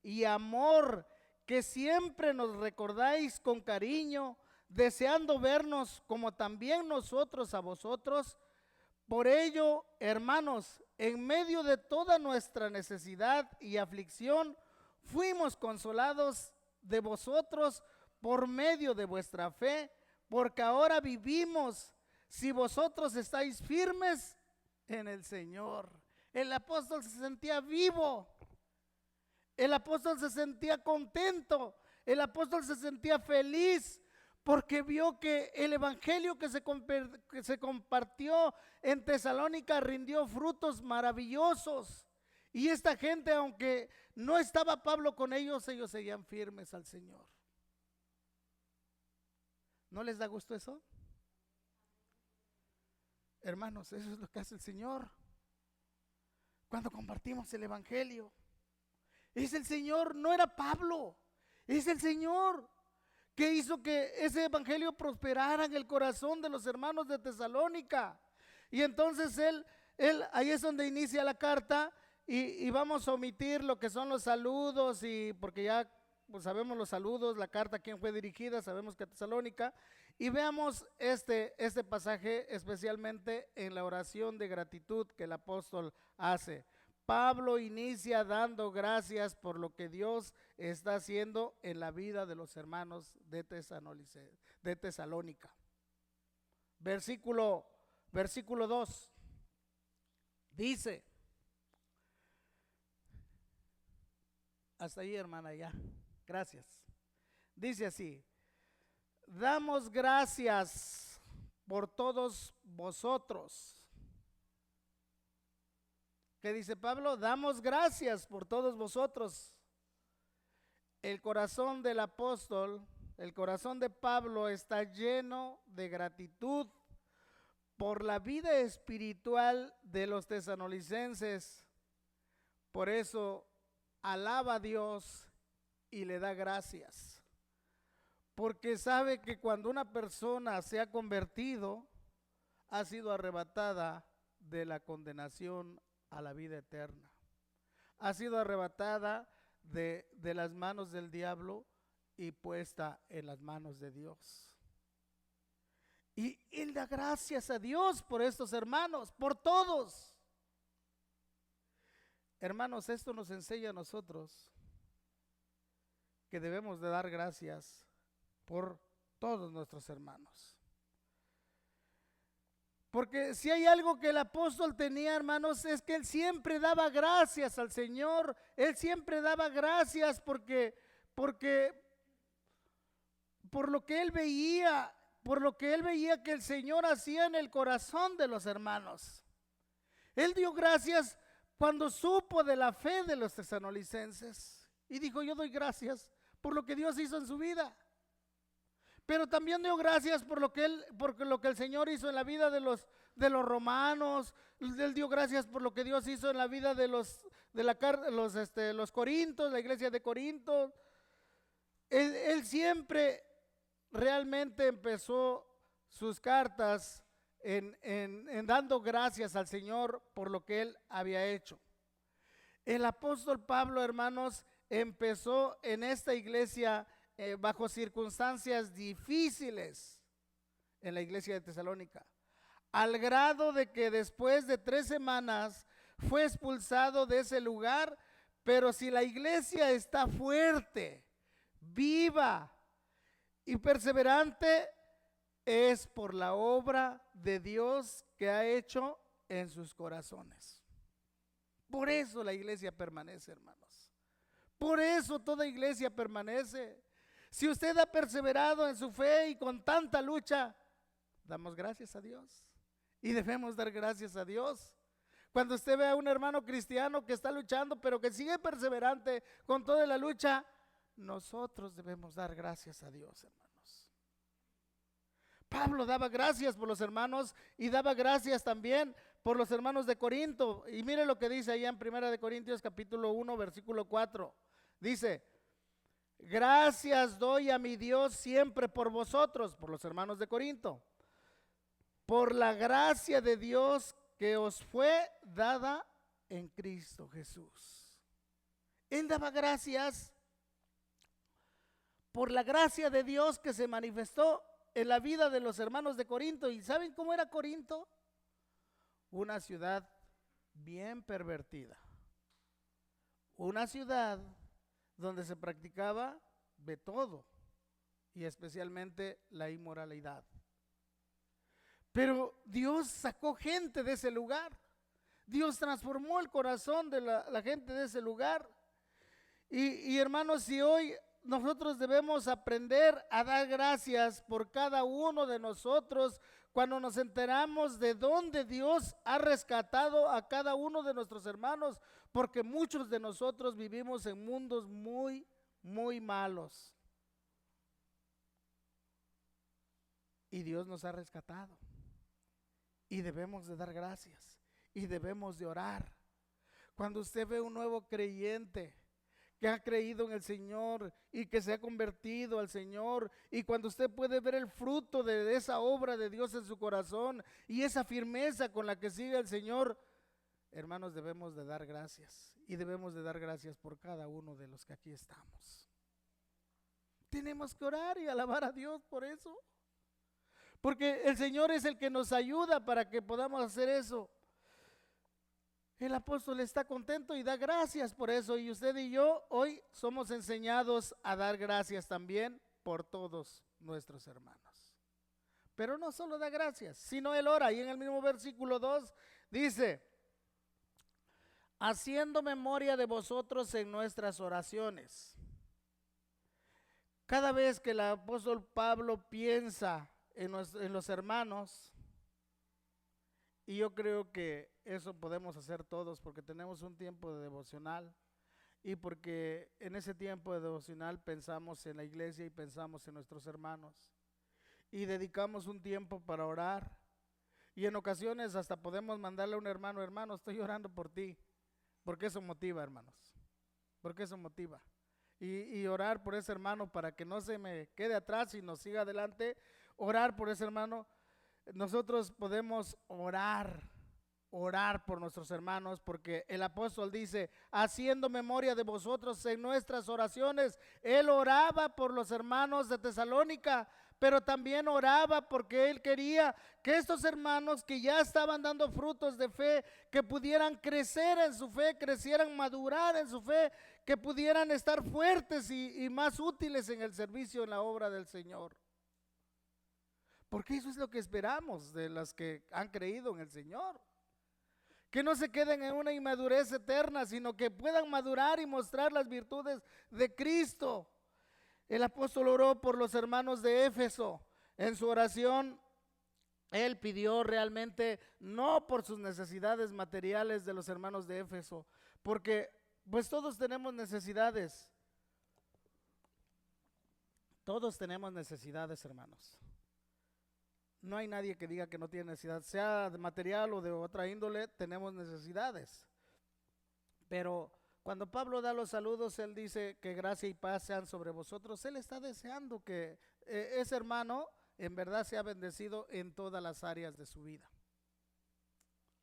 y amor, que siempre nos recordáis con cariño, deseando vernos como también nosotros a vosotros, por ello, hermanos, en medio de toda nuestra necesidad y aflicción, fuimos consolados de vosotros por medio de vuestra fe, porque ahora vivimos si vosotros estáis firmes en el Señor. El apóstol se sentía vivo, el apóstol se sentía contento, el apóstol se sentía feliz, porque vio que el evangelio que se compartió en Tesalónica rindió frutos maravillosos. Y esta gente, aunque no estaba Pablo con ellos, ellos seguían firmes al Señor. ¿No les da gusto eso? Hermanos, eso es lo que hace el Señor cuando compartimos el evangelio. Es el Señor, no era Pablo, es el Señor que hizo que ese evangelio prosperara en el corazón de los hermanos de Tesalónica. Y entonces él ahí es donde inicia la carta, y vamos a omitir lo que son los saludos, y porque ya pues sabemos los saludos, la carta a quién fue dirigida, sabemos que a Tesalónica, y veamos este pasaje especialmente en la oración de gratitud que el apóstol hace. Pablo inicia dando gracias por lo que Dios está haciendo en la vida de los hermanos de Tesalónica. Versículo 2 dice, hasta ahí hermana ya, gracias. Dice así: damos gracias por todos vosotros. ¿Qué dice Pablo? Damos gracias por todos vosotros. El corazón del apóstol, el corazón de Pablo está lleno de gratitud por la vida espiritual de los tesalonicenses. Por eso alaba a Dios y le da gracias. Porque sabe que cuando una persona se ha convertido, ha sido arrebatada de la condenación a la vida eterna. Ha sido arrebatada de las manos del diablo y puesta en las manos de Dios. Y él da gracias a Dios por estos hermanos, por todos. Hermanos, esto nos enseña a nosotros que debemos de dar gracias por todos nuestros hermanos. Porque si hay algo que el apóstol tenía, hermanos, es que él siempre daba gracias al Señor. Él siempre daba gracias porque por lo que él veía, que el Señor hacía en el corazón de los hermanos. Él dio gracias cuando supo de la fe de los tesalonicenses y dijo: yo doy gracias por lo que Dios hizo en su vida. Pero también dio gracias por lo que el Señor hizo en la vida de los romanos. Él dio gracias por lo que Dios hizo en la vida de los corintios, la iglesia de Corinto. Él siempre realmente empezó sus cartas en dando gracias al Señor por lo que él había hecho. El apóstol Pablo, hermanos, empezó en esta iglesia bajo circunstancias difíciles en la iglesia de Tesalónica, al grado de que después de 3 semanas fue expulsado de ese lugar. Pero si la iglesia está fuerte, viva y perseverante, es por la obra de Dios que ha hecho en sus corazones. Por eso la iglesia permanece, hermanos. Por eso toda iglesia permanece. Si usted ha perseverado en su fe y con tanta lucha, damos gracias a Dios. Y debemos dar gracias a Dios. Cuando usted ve a un hermano cristiano que está luchando, pero que sigue perseverante con toda la lucha, nosotros debemos dar gracias a Dios, hermanos. Pablo daba gracias por los hermanos y daba gracias también por los hermanos de Corinto. Y mire lo que dice allá en 1 Corintios capítulo 1, versículo 4. Dice: gracias doy a mi Dios siempre por vosotros, por los hermanos de Corinto, por la gracia de Dios que os fue dada en Cristo Jesús. Él daba gracias por la gracia de Dios que se manifestó en la vida de los hermanos de Corinto. ¿Y saben cómo era Corinto? Una ciudad bien pervertida, una ciudad donde se practicaba de todo y especialmente la inmoralidad. Pero Dios sacó gente de ese lugar. Dios transformó el corazón de la gente de ese lugar. Y hermanos, si hoy nosotros debemos aprender a dar gracias por cada uno de nosotros cuando nos enteramos de dónde Dios ha rescatado a cada uno de nuestros hermanos, porque muchos de nosotros vivimos en mundos muy, muy malos. Y Dios nos ha rescatado. Y debemos de dar gracias. Y debemos de orar. Cuando usted ve un nuevo creyente que ha creído en el Señor y que se ha convertido al Señor, y cuando usted puede ver el fruto de esa obra de Dios en su corazón y esa firmeza con la que sigue el Señor, hermanos, debemos de dar gracias. Y debemos de dar gracias por cada uno de los que aquí estamos. Tenemos que orar y alabar a Dios por eso, porque el Señor es el que nos ayuda para que podamos hacer eso. El apóstol está contento y da gracias por eso. Y usted y yo hoy somos enseñados a dar gracias también por todos nuestros hermanos. Pero no solo da gracias, sino él ora. Y en el mismo versículo 2 dice: haciendo memoria de vosotros en nuestras oraciones. Cada vez que el apóstol Pablo piensa en los hermanos, y yo creo que eso podemos hacer todos porque tenemos un tiempo de devocional y porque en ese tiempo de devocional pensamos en la iglesia y pensamos en nuestros hermanos y dedicamos un tiempo para orar, y en ocasiones hasta podemos mandarle a un hermano: hermano, estoy orando por ti, porque eso motiva, hermanos, porque eso motiva. Y orar por ese hermano para que no se me quede atrás y nos siga adelante, orar por ese hermano. Nosotros podemos orar por nuestros hermanos, porque el apóstol dice: haciendo memoria de vosotros en nuestras oraciones. Él oraba por los hermanos de Tesalónica, pero también oraba porque él quería que estos hermanos que ya estaban dando frutos de fe, que pudieran crecer en su fe, crecieran, madurar en su fe, que pudieran estar fuertes y más útiles en el servicio, en la obra del Señor. Porque eso es lo que esperamos de los que han creído en el Señor. Que no se queden en una inmadurez eterna, sino que puedan madurar y mostrar las virtudes de Cristo. El apóstol oró por los hermanos de Éfeso. En su oración, él pidió realmente no por sus necesidades materiales de los hermanos de Éfeso, porque pues todos tenemos necesidades. Todos tenemos necesidades, hermanos. No hay nadie que diga que no tiene necesidad, sea de material o de otra índole, tenemos necesidades. Pero cuando Pablo da los saludos, él dice que gracia y paz sean sobre vosotros. Él está deseando que ese hermano en verdad sea bendecido en todas las áreas de su vida.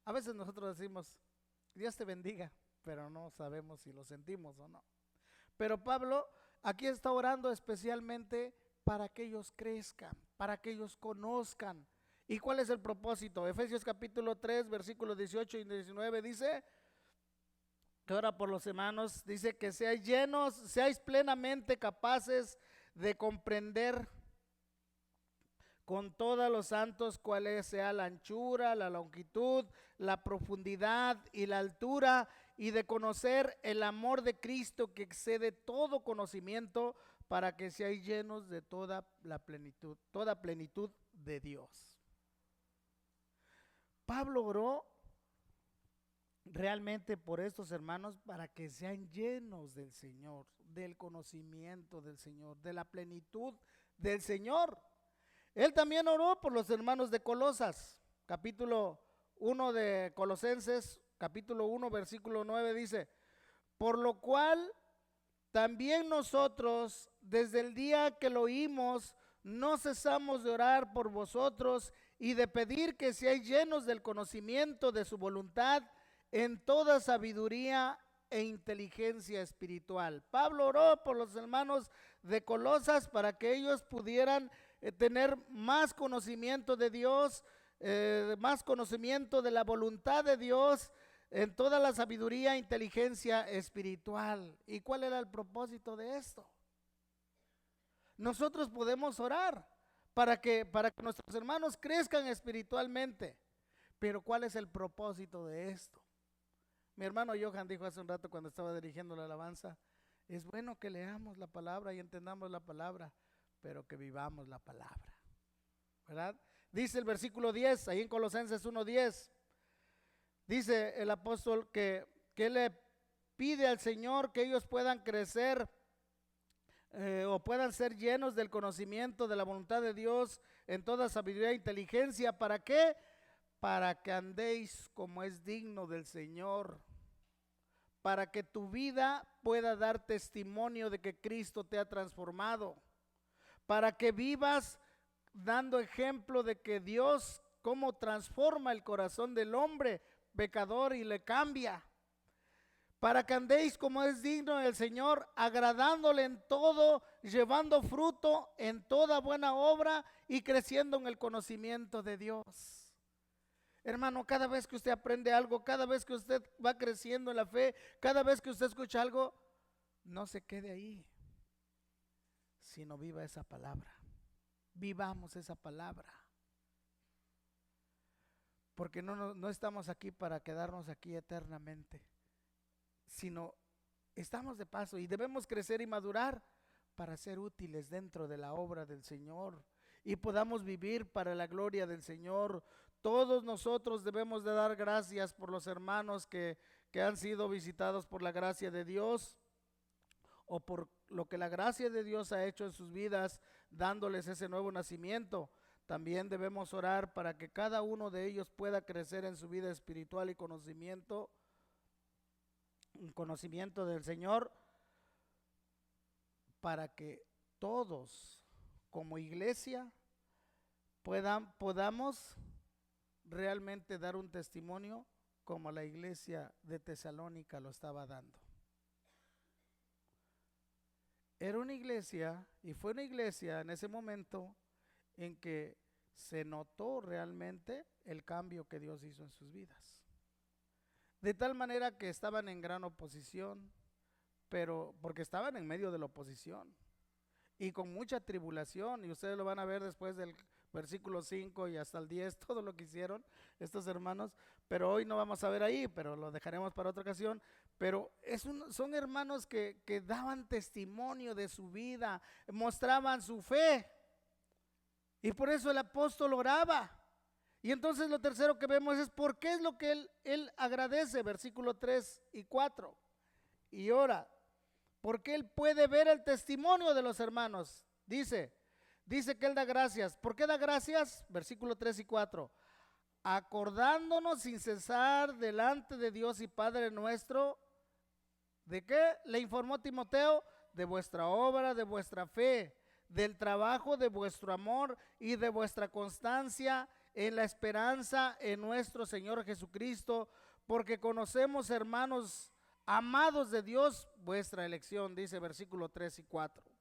A veces nosotros decimos: Dios te bendiga, pero no sabemos si lo sentimos o no. Pero Pablo aquí está orando especialmente para que ellos crezcan, para que ellos conozcan. ¿Y cuál es el propósito? Efesios capítulo 3, versículos 18 y 19 dice que ora por los hermanos, dice que seáis llenos, seáis plenamente capaces de comprender con todos los santos cuál sea la anchura, la longitud, la profundidad y la altura, y de conocer el amor de Cristo que excede todo conocimiento, para que seáis llenos de toda plenitud de Dios. Pablo oró realmente por estos hermanos para que sean llenos del Señor, del conocimiento del Señor, de la plenitud del Señor. Él también oró por los hermanos de Colosas, capítulo 1 de Colosenses, capítulo 1, versículo 9 dice: por lo cual también nosotros, desde el día que lo oímos, no cesamos de orar por vosotros y de pedir que seáis llenos del conocimiento de su voluntad en toda sabiduría e inteligencia espiritual. Pablo oró por los hermanos de Colosas para que ellos pudieran tener más conocimiento de Dios, más conocimiento de la voluntad de Dios, en toda la sabiduría e inteligencia espiritual. ¿Y cuál era el propósito de esto? Nosotros podemos orar para que nuestros hermanos crezcan espiritualmente, pero ¿cuál es el propósito de esto? Mi hermano Johan dijo hace un rato cuando estaba dirigiendo la alabanza: es bueno que leamos la palabra y entendamos la palabra, pero que vivamos la palabra, ¿verdad? Dice el versículo 10, ahí en Colosenses 1:10, dice el apóstol que le pide al Señor que ellos puedan crecer o puedan ser llenos del conocimiento de la voluntad de Dios en toda sabiduría e inteligencia. ¿Para qué? Para que andéis como es digno del Señor, para que tu vida pueda dar testimonio de que Cristo te ha transformado, para que vivas dando ejemplo de que Dios cómo transforma el corazón del hombre pecador y le cambia, para que andéis como es digno del Señor, agradándole en todo, llevando fruto en toda buena obra y creciendo en el conocimiento de Dios. Hermano, cada vez que usted aprende algo, cada vez que usted va creciendo en la fe, cada vez que usted escucha algo, no se quede ahí, sino viva esa palabra. Vivamos esa palabra. Porque no estamos aquí para quedarnos aquí eternamente, sino estamos de paso y debemos crecer y madurar para ser útiles dentro de la obra del Señor y podamos vivir para la gloria del Señor. Todos nosotros debemos de dar gracias por los hermanos que han sido visitados por la gracia de Dios, o por lo que la gracia de Dios ha hecho en sus vidas, dándoles ese nuevo nacimiento. También debemos orar para que cada uno de ellos pueda crecer en su vida espiritual y conocimiento del Señor, para que todos como iglesia podamos realmente dar un testimonio como la iglesia de Tesalónica lo estaba dando. Era una iglesia, y fue una iglesia en ese momento en que se notó realmente el cambio que Dios hizo en sus vidas. De tal manera que estaban en gran oposición, pero porque estaban en medio de la oposición y con mucha tribulación, y ustedes lo van a ver después del versículo 5 y hasta el 10, todo lo que hicieron estos hermanos, pero hoy no vamos a ver ahí, pero lo dejaremos para otra ocasión. Pero son hermanos que daban testimonio de su vida, mostraban su fe, y por eso el apóstol oraba. Y entonces lo tercero que vemos es por qué es lo que él agradece, versículo 3 y 4, y ora, porque él puede ver el testimonio de los hermanos. Dice que él da gracias. ¿Por qué da gracias? Versículo 3 y 4. Acordándonos sin cesar delante de Dios y Padre nuestro, ¿de qué? Le informó Timoteo, de vuestra obra, de vuestra fe, del trabajo, de vuestro amor y de vuestra constancia en la esperanza en nuestro Señor Jesucristo, porque conocemos, hermanos amados de Dios, vuestra elección, dice versículo 3 y 4.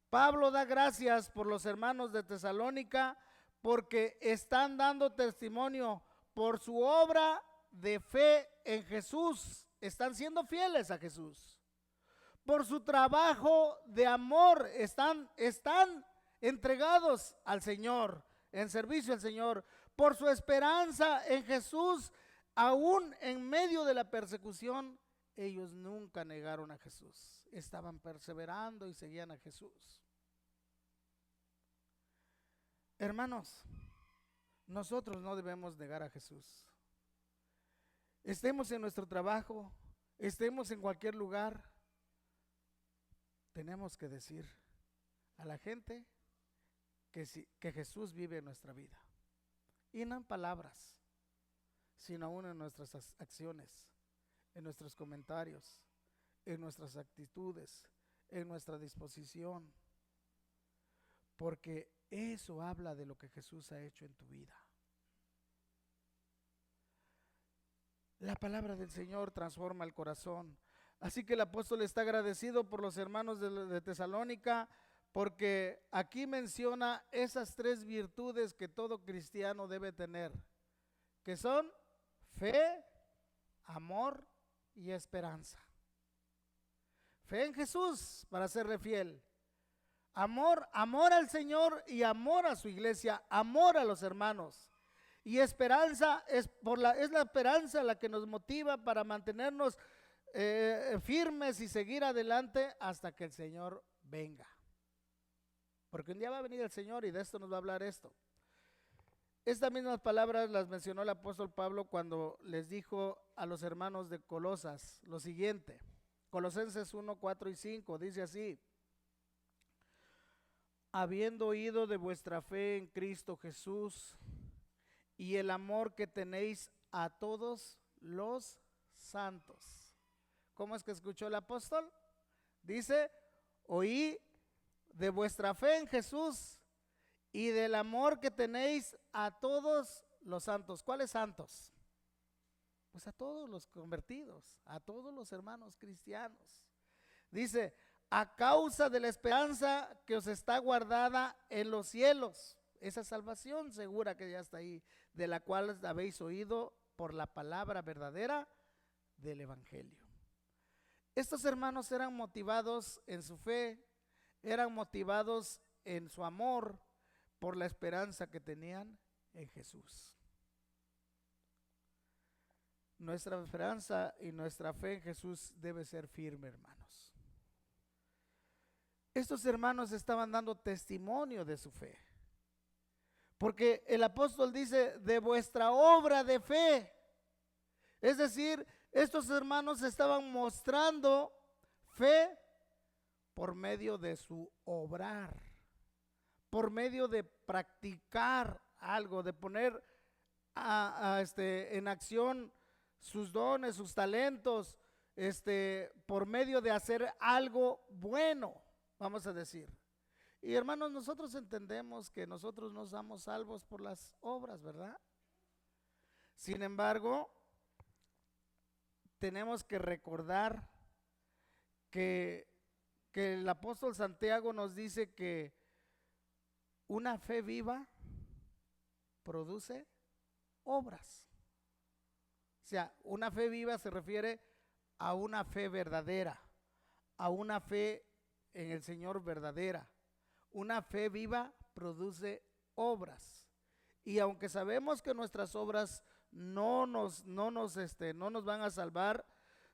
Pablo da gracias por los hermanos de Tesalónica, porque están dando testimonio por su obra de fe en Jesús, están siendo fieles a Jesús. Por su trabajo de amor, están entregados al Señor, en servicio al Señor. Por su esperanza en Jesús, aún en medio de la persecución, ellos nunca negaron a Jesús, estaban perseverando y seguían a Jesús. Hermanos, nosotros no debemos negar a Jesús. Estemos en nuestro trabajo, estemos en cualquier lugar, tenemos que decir a la gente que Jesús vive en nuestra vida. Y no en palabras, sino aún en nuestras acciones, en nuestros comentarios, en nuestras actitudes, en nuestra disposición, porque eso habla de lo que Jesús ha hecho en tu vida. La palabra del Señor transforma el corazón. Así que el apóstol está agradecido por los hermanos de Tesalónica, porque aquí menciona esas tres virtudes que todo cristiano debe tener, que son fe, amor y esperanza. Fe en Jesús para serle fiel. Amor al Señor y amor a su iglesia, amor a los hermanos. Y esperanza es la esperanza la que nos motiva para mantenernos firmes y seguir adelante hasta que el Señor venga. Porque un día va a venir el Señor y de esto nos va a hablar esto. Estas mismas palabras las mencionó el apóstol Pablo cuando les dijo a los hermanos de Colosas lo siguiente. Colosenses 1, 4 y 5 dice así: habiendo oído de vuestra fe en Cristo Jesús y el amor que tenéis a todos los santos. ¿Cómo es que escuchó el apóstol? Dice, oí de vuestra fe en Jesús y del amor que tenéis a todos los santos. ¿Cuáles santos? Pues a todos los convertidos, a todos los hermanos cristianos. Dice, a causa de la esperanza que os está guardada en los cielos. esa salvación segura que ya está ahí, de la cual habéis oído por la palabra verdadera del Evangelio. Estos hermanos eran motivados en su fe, eran motivados en su amor por la esperanza que tenían en Jesús. Nuestra esperanza y nuestra fe en Jesús debe ser firme, hermanos. Estos hermanos estaban dando testimonio de su fe, porque el apóstol dice de vuestra obra de fe. Es decir, estos hermanos estaban mostrando fe por medio de su obrar, por medio de practicar algo, de poner en acción sus dones, sus talentos, por medio de hacer algo bueno, vamos a decir. Y hermanos, nosotros entendemos que nosotros no somos salvos por las obras, ¿verdad? Sin embargo, tenemos que recordar que el apóstol Santiago nos dice que una fe viva produce obras. O sea, una fe viva se refiere a una fe verdadera, a una fe en el Señor verdadera. Una fe viva produce obras. Y aunque sabemos que nuestras obras no nos van a salvar,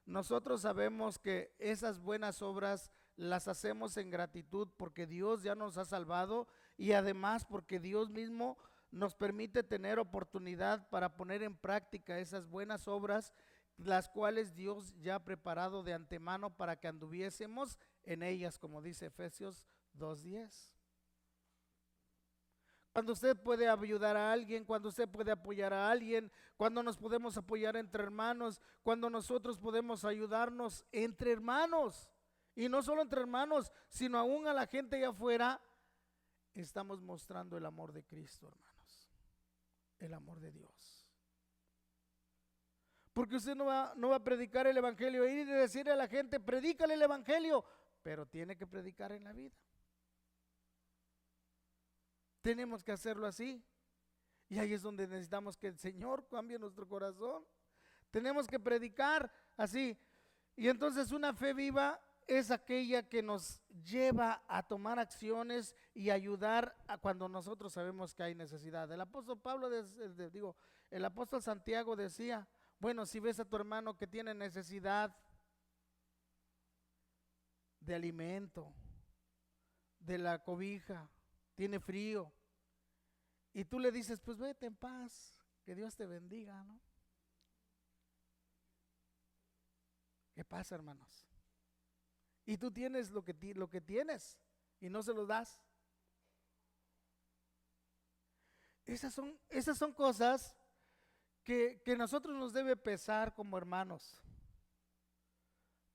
nosotros sabemos que esas buenas obras las hacemos en gratitud porque Dios ya nos ha salvado y además porque Dios mismo nos permite tener oportunidad para poner en práctica esas buenas obras, las cuales Dios ya ha preparado de antemano para que anduviésemos en ellas, como dice Efesios 2:10. Cuando usted puede ayudar a alguien, cuando usted puede apoyar a alguien, cuando nos podemos apoyar entre hermanos, cuando nosotros podemos ayudarnos entre hermanos, y no solo entre hermanos, sino aún a la gente allá afuera, estamos mostrando el amor de Cristo, hermanos, el amor de Dios. Porque usted no va a predicar el evangelio, ir y decirle a la gente, predícale el evangelio, pero tiene que predicar en la vida. Tenemos que hacerlo así. Y ahí es donde necesitamos que el Señor cambie nuestro corazón. Tenemos que predicar así. Y entonces una fe viva es aquella que nos lleva a tomar acciones y ayudar a cuando nosotros sabemos que hay necesidad. El apóstol el apóstol Santiago decía, bueno, si ves a tu hermano que tiene necesidad de alimento, de la cobija, tiene frío, y tú le dices, pues vete en paz, que Dios te bendiga, ¿no? ¿Qué pasa, hermanos? Y tú tienes lo que tienes y no se lo das. Esas son cosas que nosotros nos debe pesar como hermanos,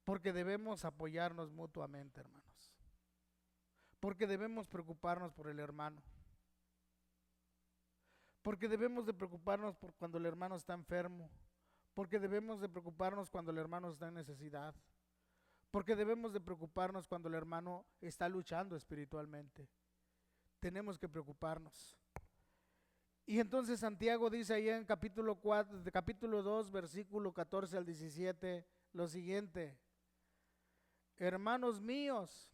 porque debemos apoyarnos mutuamente, hermanos, porque debemos preocuparnos por el hermano, porque debemos de preocuparnos por cuando el hermano está enfermo, porque debemos de preocuparnos cuando el hermano está en necesidad, porque debemos de preocuparnos cuando el hermano está luchando espiritualmente. Tenemos que preocuparnos. Y entonces Santiago dice ahí en capítulo 2, versículo 14 al 17, lo siguiente: hermanos míos,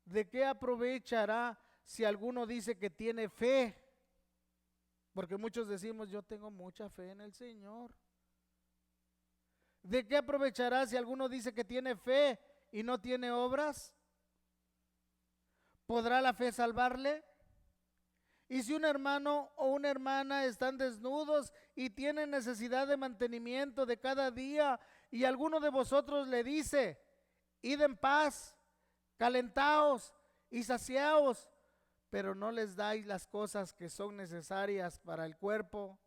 ¿de qué aprovechará si alguno dice que tiene fe? Porque muchos decimos, yo tengo mucha fe en el Señor. ¿De qué aprovechará si alguno dice que tiene fe y no tiene obras? ¿Podrá la fe salvarle? Y si un hermano o una hermana están desnudos y tienen necesidad de mantenimiento de cada día, y alguno de vosotros le dice, id en paz, calentaos y saciaos, pero no les dais las cosas que son necesarias para el cuerpo,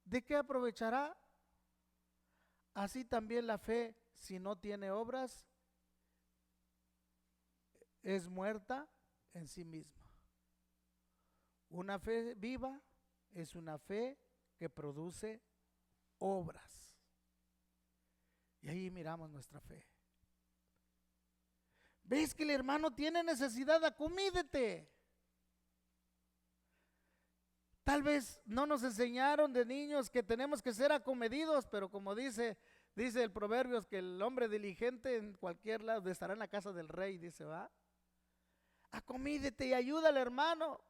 ¿de qué aprovechará? Así también la fe, si no tiene obras, es muerta en sí misma. Una fe viva es una fe que produce obras. Y ahí miramos nuestra fe. ¿Ves que el hermano tiene necesidad? Acomídete. Tal vez no nos enseñaron de niños que tenemos que ser acomedidos, pero como dice el Proverbios, que el hombre diligente en cualquier lado estará en la casa del rey, dice, va. Acomídete y ayuda al hermano.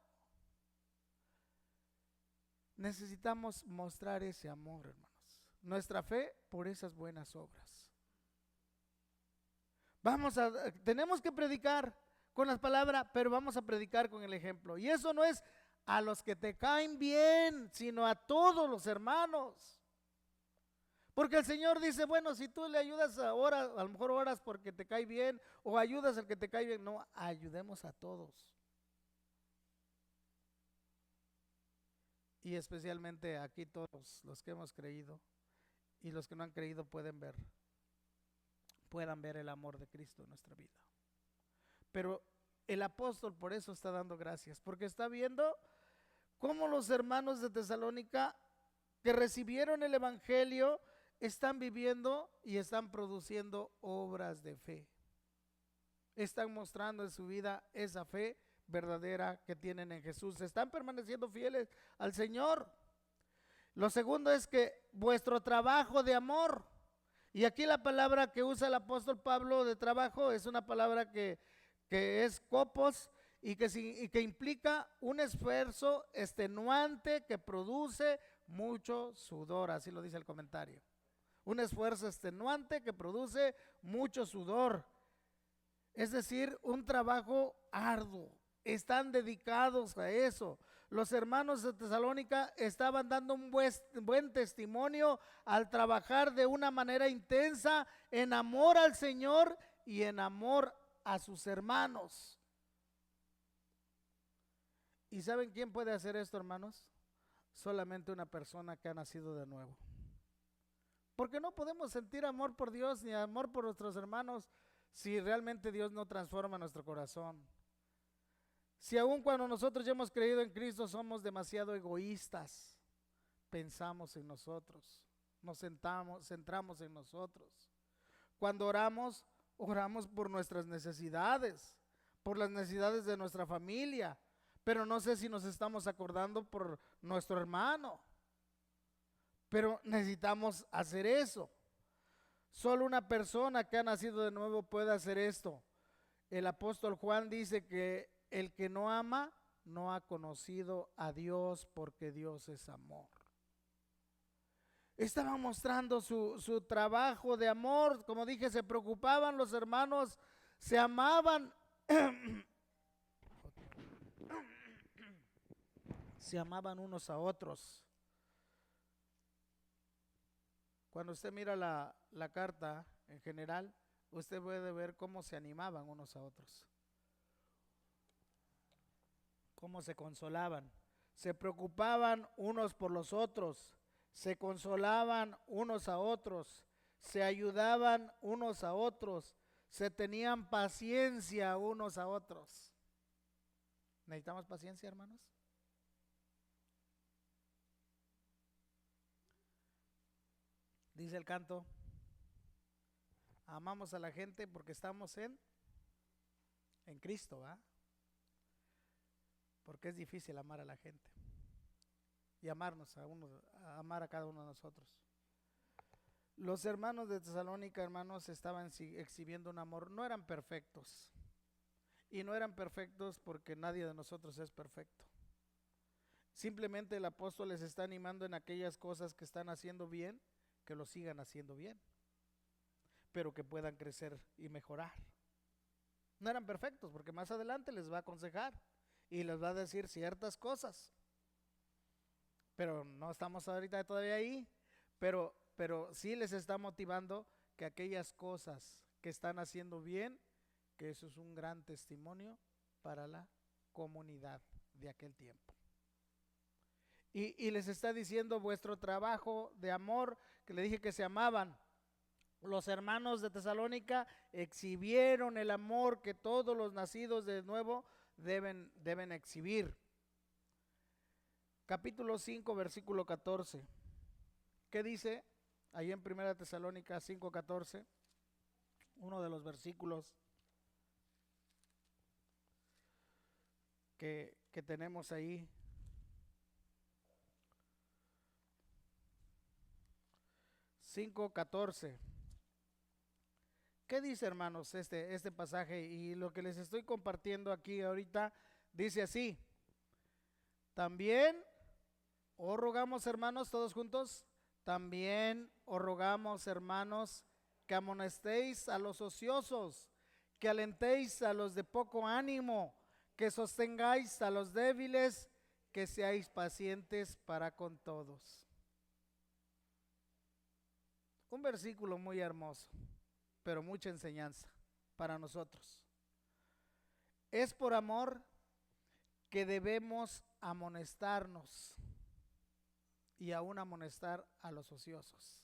Necesitamos mostrar ese amor, hermanos. Nuestra fe por esas buenas obras. Tenemos que predicar con las palabras, pero vamos a predicar con el ejemplo. Y eso no es a los que te caen bien, sino a todos los hermanos. Porque el Señor dice, bueno, si tú le ayudas ahora, a lo mejor oras porque te cae bien, o ayudas al que te cae bien. No, ayudemos a todos. Y especialmente aquí todos los que hemos creído y los que no han creído puedan ver el amor de Cristo en nuestra vida. Pero el apóstol por eso está dando gracias, porque está viendo cómo los hermanos de Tesalónica que recibieron el evangelio están viviendo y están produciendo obras de fe. Están mostrando en su vida esa fe verdadera que tienen en Jesús. Están permaneciendo fieles al Señor. Lo segundo es que vuestro trabajo de amor. Y aquí la palabra que usa el apóstol Pablo de trabajo es una palabra que es copos y que implica un esfuerzo extenuante que produce mucho sudor, así lo dice el comentario. Un esfuerzo extenuante que produce mucho sudor. Es decir, un trabajo arduo. Están dedicados a eso. Los hermanos de Tesalónica estaban dando un buen testimonio al trabajar de una manera intensa en amor al Señor y en amor a sus hermanos. ¿Y saben quién puede hacer esto, hermanos? Solamente una persona que ha nacido de nuevo. Porque no podemos sentir amor por Dios ni amor por nuestros hermanos si realmente Dios no transforma nuestro corazón. Si aun cuando nosotros ya hemos creído en Cristo somos demasiado egoístas, pensamos en nosotros, nos centramos en nosotros. Cuando oramos por nuestras necesidades, por las necesidades de nuestra familia, pero no sé si nos estamos acordando por nuestro hermano. Pero necesitamos hacer eso. Solo una persona que ha nacido de nuevo puede hacer esto. El apóstol Juan dice que el que no ama no ha conocido a Dios, porque Dios es amor. Estaba mostrando su trabajo de amor. Como dije, se preocupaban los hermanos, se amaban. Se amaban unos a otros. Cuando usted mira la carta en general, usted puede ver cómo se animaban unos a otros, cómo se consolaban, se preocupaban unos por los otros, se consolaban unos a otros, se ayudaban unos a otros, se tenían paciencia unos a otros. ¿Necesitamos paciencia, hermanos? Dice el canto, amamos a la gente porque estamos en Cristo, ¿va? Porque es difícil amar a la gente y amar a cada uno de nosotros. Los hermanos de Tesalónica, hermanos, estaban exhibiendo un amor, no eran perfectos. Y no eran perfectos porque nadie de nosotros es perfecto. Simplemente el apóstol les está animando en aquellas cosas que están haciendo bien, que lo sigan haciendo bien, pero que puedan crecer y mejorar. No eran perfectos porque más adelante les va a aconsejar y les va a decir ciertas cosas, pero no estamos ahorita todavía ahí, pero sí les está motivando que aquellas cosas que están haciendo bien, que eso es un gran testimonio para la comunidad de aquel tiempo. Y les está diciendo vuestro trabajo de amor, que le dije que se amaban. Los hermanos de Tesalónica exhibieron el amor que todos los nacidos de nuevo deben exhibir. Capítulo 5, versículo 14. ¿Qué dice? Ahí en 1 Tesalónica 5:14, uno de los versículos que tenemos ahí. 5:14. ¿Qué dice, hermanos, este pasaje? Y lo que les estoy compartiendo aquí ahorita dice así: también os rogamos, hermanos, todos juntos, también os rogamos, hermanos, que amonestéis a los ociosos, que alentéis a los de poco ánimo, que sostengáis a los débiles, que seáis pacientes para con todos. Un versículo muy hermoso, pero mucha enseñanza para nosotros. Es por amor que debemos amonestarnos y aún amonestar a los ociosos.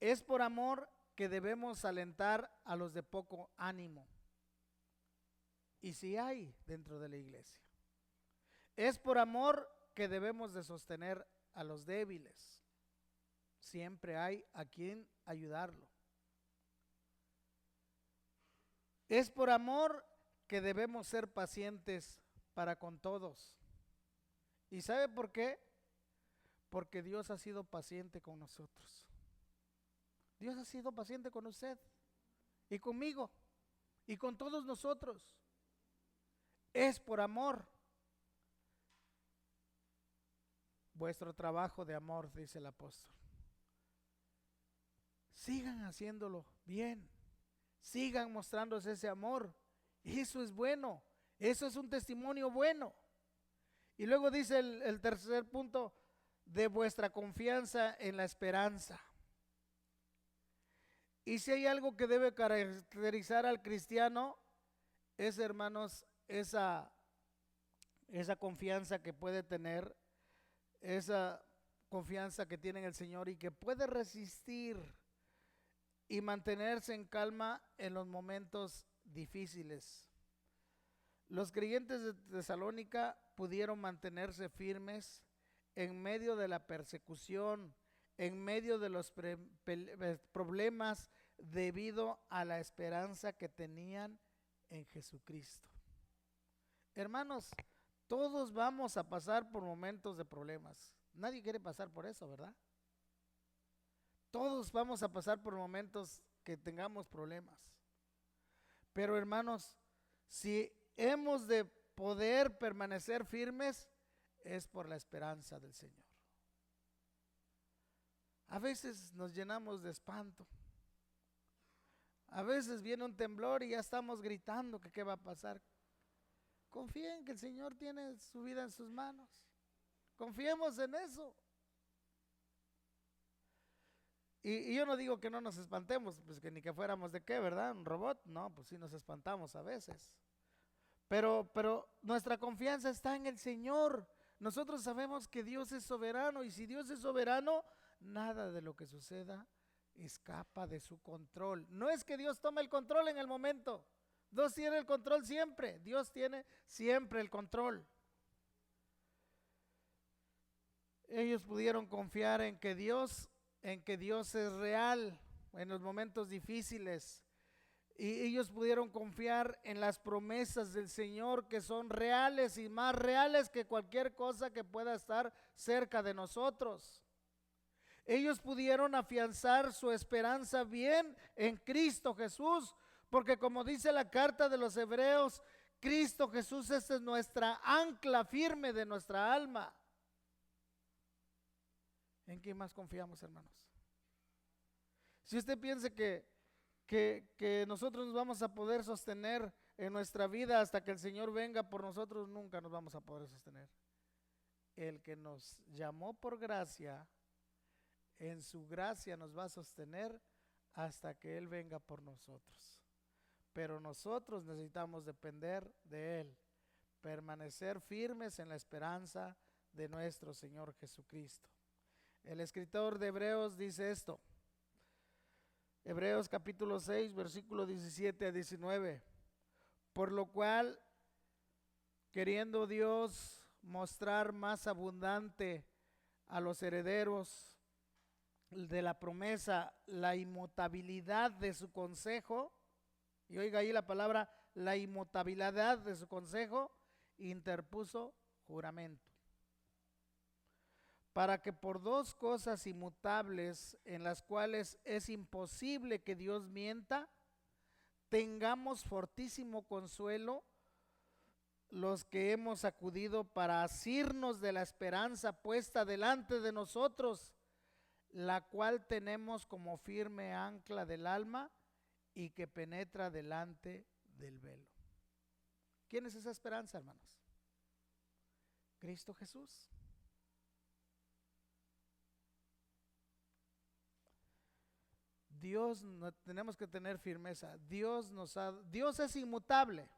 Es por amor que debemos alentar a los de poco ánimo. Y si hay dentro de la iglesia. Es por amor que debemos de sostener a los débiles. Siempre hay a quien ayudarlo. Es por amor que debemos ser pacientes para con todos. ¿Y sabe por qué? Porque Dios ha sido paciente con nosotros. Dios ha sido paciente con usted y conmigo y con todos nosotros. Es por amor. Vuestro trabajo de amor, dice el apóstol. Sigan haciéndolo bien. Sigan mostrándose ese amor. Eso es bueno. Eso es un testimonio bueno. Y luego dice el tercer punto, de vuestra confianza en la esperanza. Y si hay algo que debe caracterizar al cristiano, es, hermanos, esa confianza que puede tener, esa confianza que tiene en el Señor y que puede resistir y mantenerse en calma en los momentos difíciles. Los creyentes de Tesalónica pudieron mantenerse firmes en medio de la persecución, en medio de los problemas, debido a la esperanza que tenían en Jesucristo. Hermanos, todos vamos a pasar por momentos de problemas. Nadie quiere pasar por eso, ¿verdad? Todos vamos a pasar por momentos que tengamos problemas. Pero, hermanos, si hemos de poder permanecer firmes, es por la esperanza del Señor. A veces nos llenamos de espanto. A veces viene un temblor y ya estamos gritando que qué va a pasar. Confíen que el Señor tiene su vida en sus manos. Confiemos en eso. Y yo no digo que no nos espantemos, pues que ni que fuéramos de qué, ¿verdad? Un robot. No, pues sí nos espantamos a veces. Pero nuestra confianza está en el Señor. Nosotros sabemos que Dios es soberano, y si Dios es soberano, nada de lo que suceda escapa de su control. No es que Dios tome el control en el momento. Dios tiene el control siempre. Dios tiene siempre el control. Ellos pudieron confiar en que Dios es real en los momentos difíciles. Y ellos pudieron confiar en las promesas del Señor, que son reales y más reales que cualquier cosa que pueda estar cerca de nosotros. Ellos pudieron afianzar su esperanza bien en Cristo Jesús, porque como dice la carta de los Hebreos, Cristo Jesús es nuestra ancla firme de nuestra alma. ¿En qué más confiamos, hermanos? Si usted piensa que nosotros nos vamos a poder sostener en nuestra vida hasta que el Señor venga por nosotros, nunca nos vamos a poder sostener. El que nos llamó por gracia, en su gracia nos va a sostener hasta que Él venga por nosotros. Pero nosotros necesitamos depender de Él, permanecer firmes en la esperanza de nuestro Señor Jesucristo. El escritor de Hebreos dice esto. Hebreos capítulo 6, versículo 17 a 19. Por lo cual, queriendo Dios mostrar más abundante a los herederos de la promesa la inmutabilidad de su consejo, y oiga ahí la palabra, la inmutabilidad de su consejo, interpuso juramento, para que por dos cosas inmutables en las cuales es imposible que Dios mienta, tengamos fortísimo consuelo los que hemos acudido para asirnos de la esperanza puesta delante de nosotros, la cual tenemos como firme ancla del alma y que penetra delante del velo. ¿Quién es esa esperanza, hermanos? Cristo Jesús. Dios, no, tenemos que tener firmeza. Dios es inmutable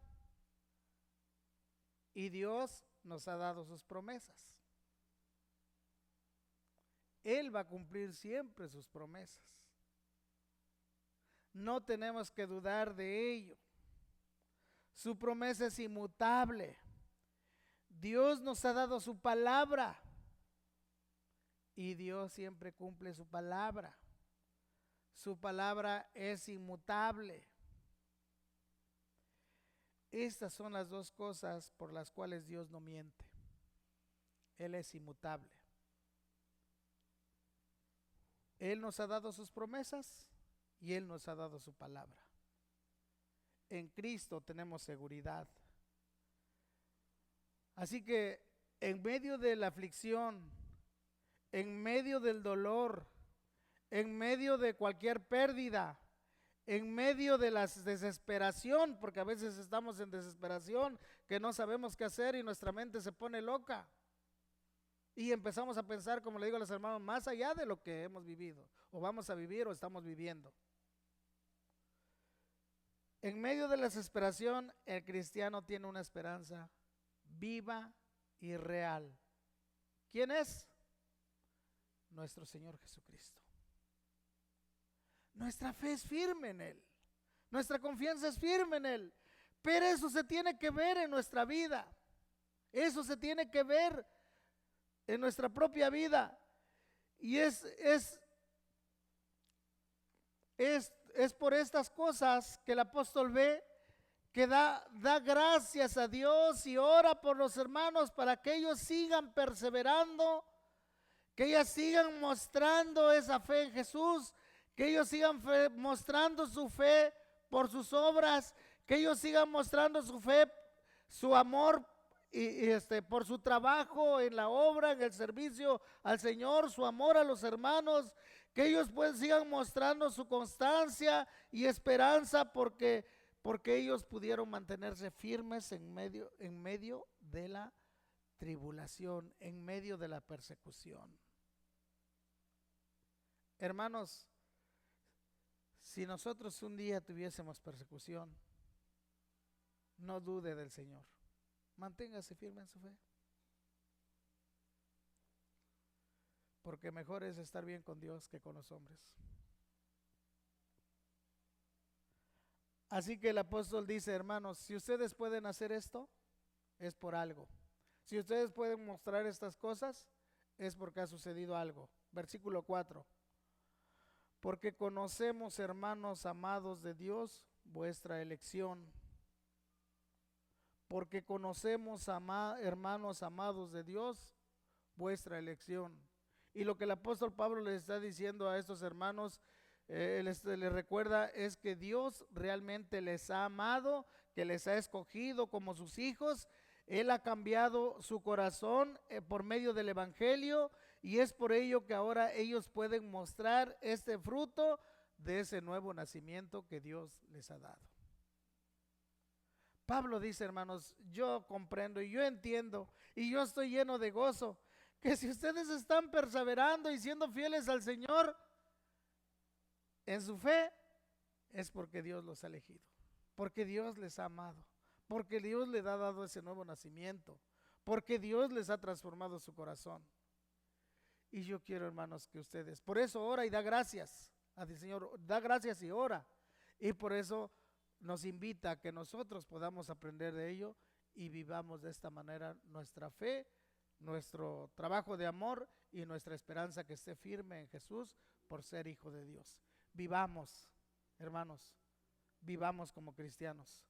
y Dios nos ha dado sus promesas. Él va a cumplir siempre sus promesas. No tenemos que dudar de ello. Su promesa es inmutable. Dios nos ha dado su palabra y Dios siempre cumple su palabra. Su palabra es inmutable. Estas son las dos cosas por las cuales Dios no miente. Él es inmutable. Él nos ha dado sus promesas y Él nos ha dado su palabra. En Cristo tenemos seguridad. Así que en medio de la aflicción, en medio del dolor, en medio de cualquier pérdida, en medio de la desesperación, porque a veces estamos en desesperación, que no sabemos qué hacer y nuestra mente se pone loca. Y empezamos a pensar, como le digo a los hermanos, más allá de lo que hemos vivido, o vamos a vivir o estamos viviendo. En medio de la desesperación, el cristiano tiene una esperanza viva y real. ¿Quién es? Nuestro Señor Jesucristo. Nuestra fe es firme en Él. Nuestra confianza es firme en Él. Pero eso se tiene que ver en nuestra vida. Eso se tiene que ver en nuestra propia vida. Y es por estas cosas que el apóstol ve que da gracias a Dios y ora por los hermanos para que ellos sigan perseverando, que ellos sigan mostrando esa fe en Jesús, que ellos sigan mostrando su fe por sus obras, que ellos sigan mostrando su fe, su amor por su trabajo en la obra, en el servicio al Señor, su amor a los hermanos, que ellos pues sigan mostrando su constancia y esperanza porque ellos pudieron mantenerse firmes en medio de la tribulación, en medio de la persecución. Hermanos, si nosotros un día tuviésemos persecución, no dude del Señor. Manténgase firme en su fe. Porque mejor es estar bien con Dios que con los hombres. Así que el apóstol dice, hermanos, si ustedes pueden hacer esto, es por algo. Si ustedes pueden mostrar estas cosas, es porque ha sucedido algo. Versículo 4. Porque conocemos, hermanos amados de Dios, vuestra elección. Porque conocemos, hermanos amados de Dios, vuestra elección. Y lo que el apóstol Pablo les está diciendo a estos hermanos, les recuerda, es que Dios realmente les ha amado, que les ha escogido como sus hijos. Él ha cambiado su corazón por medio del evangelio, y es por ello que ahora ellos pueden mostrar este fruto de ese nuevo nacimiento que Dios les ha dado. Pablo dice, hermanos, yo comprendo y yo entiendo y yo estoy lleno de gozo, que si ustedes están perseverando y siendo fieles al Señor en su fe, es porque Dios los ha elegido, porque Dios les ha amado, porque Dios les ha dado ese nuevo nacimiento, porque Dios les ha transformado su corazón. Y yo quiero, hermanos, que ustedes, por eso ora y da gracias al Señor, da gracias y ora, y por eso nos invita a que nosotros podamos aprender de ello y vivamos de esta manera nuestra fe, nuestro trabajo de amor y nuestra esperanza que esté firme en Jesús por ser hijo de Dios. Vivamos, hermanos, vivamos como cristianos,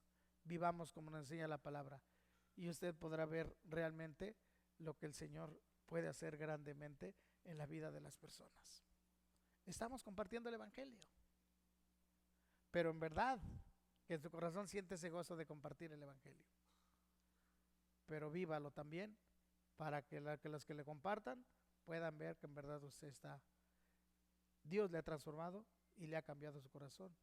vivamos como nos enseña la palabra, y usted podrá ver realmente lo que el Señor puede hacer grandemente en la vida de las personas. Estamos compartiendo el evangelio, pero en verdad que en su corazón siente ese gozo de compartir el evangelio, pero vívalo también para que los que le compartan puedan ver que en verdad usted está, Dios le ha transformado y le ha cambiado su corazón.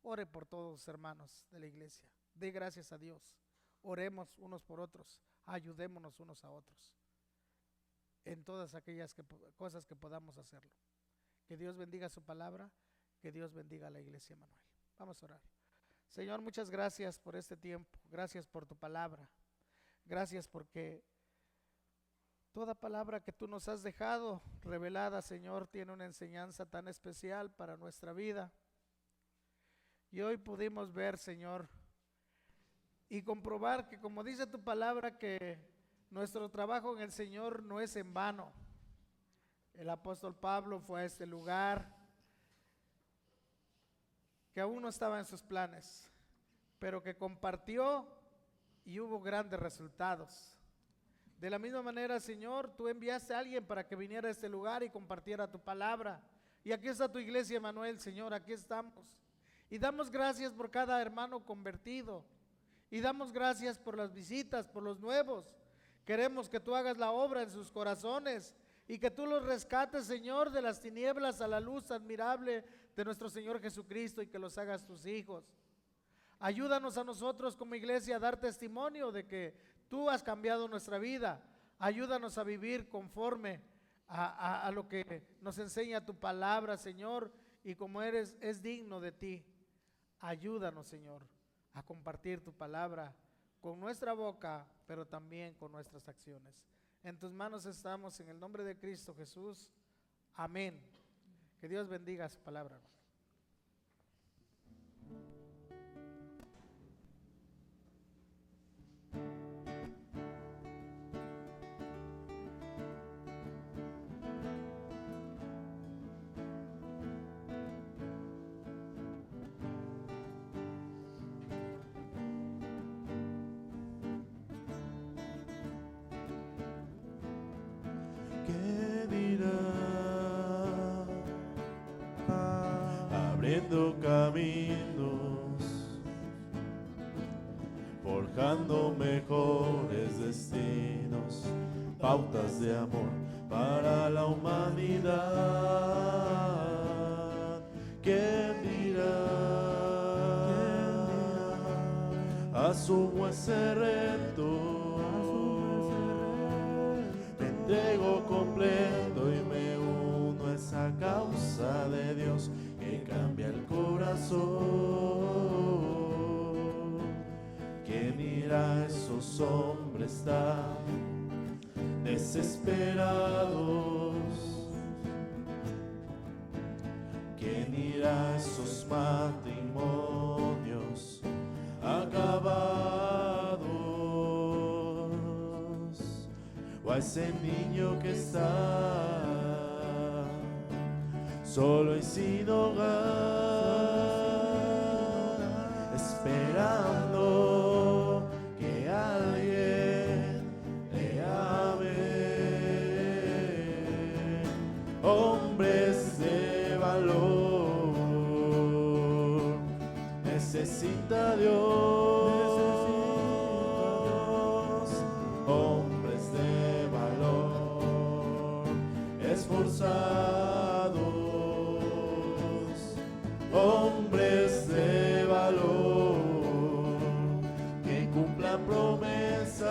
Ore por todos los hermanos de la iglesia, dé gracias a Dios, oremos unos por otros, ayudémonos unos a otros en todas aquellas cosas que podamos hacerlo. Que Dios bendiga su palabra, que Dios bendiga a la iglesia Manuel. Vamos a orar. Señor, muchas gracias por este tiempo, gracias por tu palabra, gracias porque toda palabra que tú nos has dejado revelada, Señor, tiene una enseñanza tan especial para nuestra vida. Y hoy pudimos ver, Señor, y comprobar que, como dice tu palabra, que nuestro trabajo en el Señor no es en vano. El apóstol Pablo fue a este lugar que aún no estaba en sus planes, pero que compartió y hubo grandes resultados. De la misma manera, Señor, tú enviaste a alguien para que viniera a este lugar y compartiera tu palabra. Y aquí está tu iglesia, Manuel, Señor, aquí estamos. Y damos gracias por cada hermano convertido. Y damos gracias por las visitas, por los nuevos. Queremos que tú hagas la obra en sus corazones y que tú los rescates, Señor, de las tinieblas a la luz admirable de nuestro Señor Jesucristo y que los hagas tus hijos. Ayúdanos a nosotros como iglesia a dar testimonio de que tú has cambiado nuestra vida. Ayúdanos a vivir conforme a lo que nos enseña tu palabra, Señor, y como es digno de ti. Ayúdanos, Señor, a compartir tu palabra con nuestra boca, pero también con nuestras acciones. En tus manos estamos, en el nombre de Cristo Jesús. Amén. Que Dios bendiga su palabra. ¿Qué dirá? Abriendo caminos, forjando mejores destinos, pautas de amor para la humanidad. ¿Quién dirá? Asumo ese reto, me entrego completo y me uno a esa causa de Dios que cambia el corazón. ¿Quién irá a esos hombres tan desesperados? ¿Quién irá a esos matrimonios acabados? O a ese niño que está solo y sin hogar, esperando que alguien le ame. Hombres de valor, necesita Dios. Hombres de valor, esforzados. Hombres de valor, que cumplan promesas,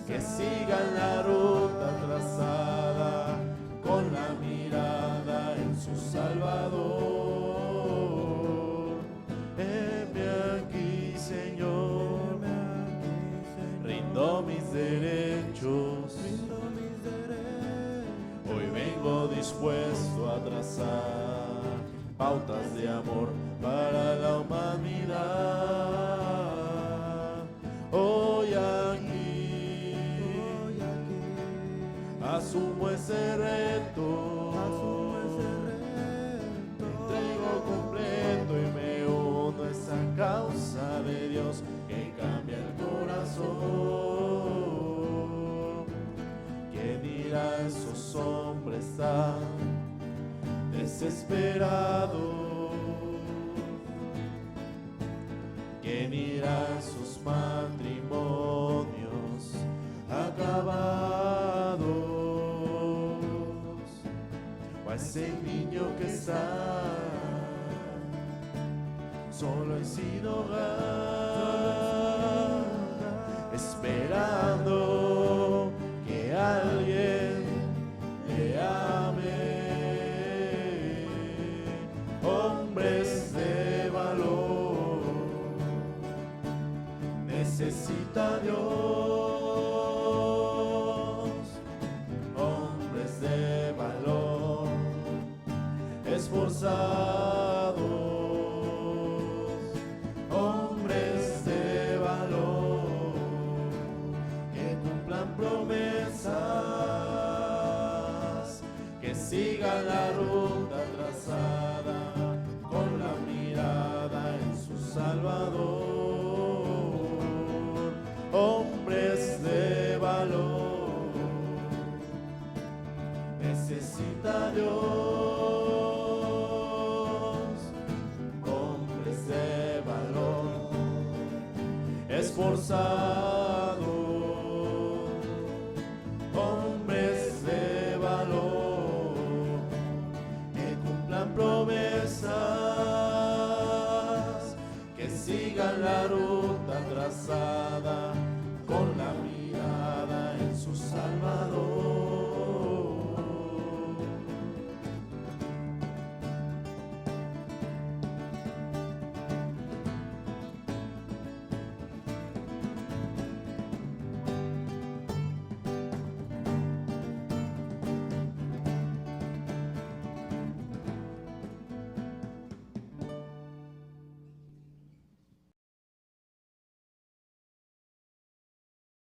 que sigan la ruta trazada con la mirada en su Salvador. Heme aquí, Señor, rindo mis derechos. Hoy vengo dispuesto a trazar pautas de amor para la humanidad. Hoy aquí asumo ese reto, me entrego completo y me uno a esa causa de Dios que cambia el corazón. venirán sus matrimonios acabados, o a ese niño que está solo y sin hogar, esperando que alguien le ame. Hombres de valor, necesita Dios. Hombres de valor, esforzados, hombres de valor, que cumplan promesas, que sigan la ruta trazada, con la mirada en su Salvador. Hombres de valor, necesita Dios. Hombres de valor, esforzados, hombres de valor, que cumplan promesas, que sigan la ruta trazada,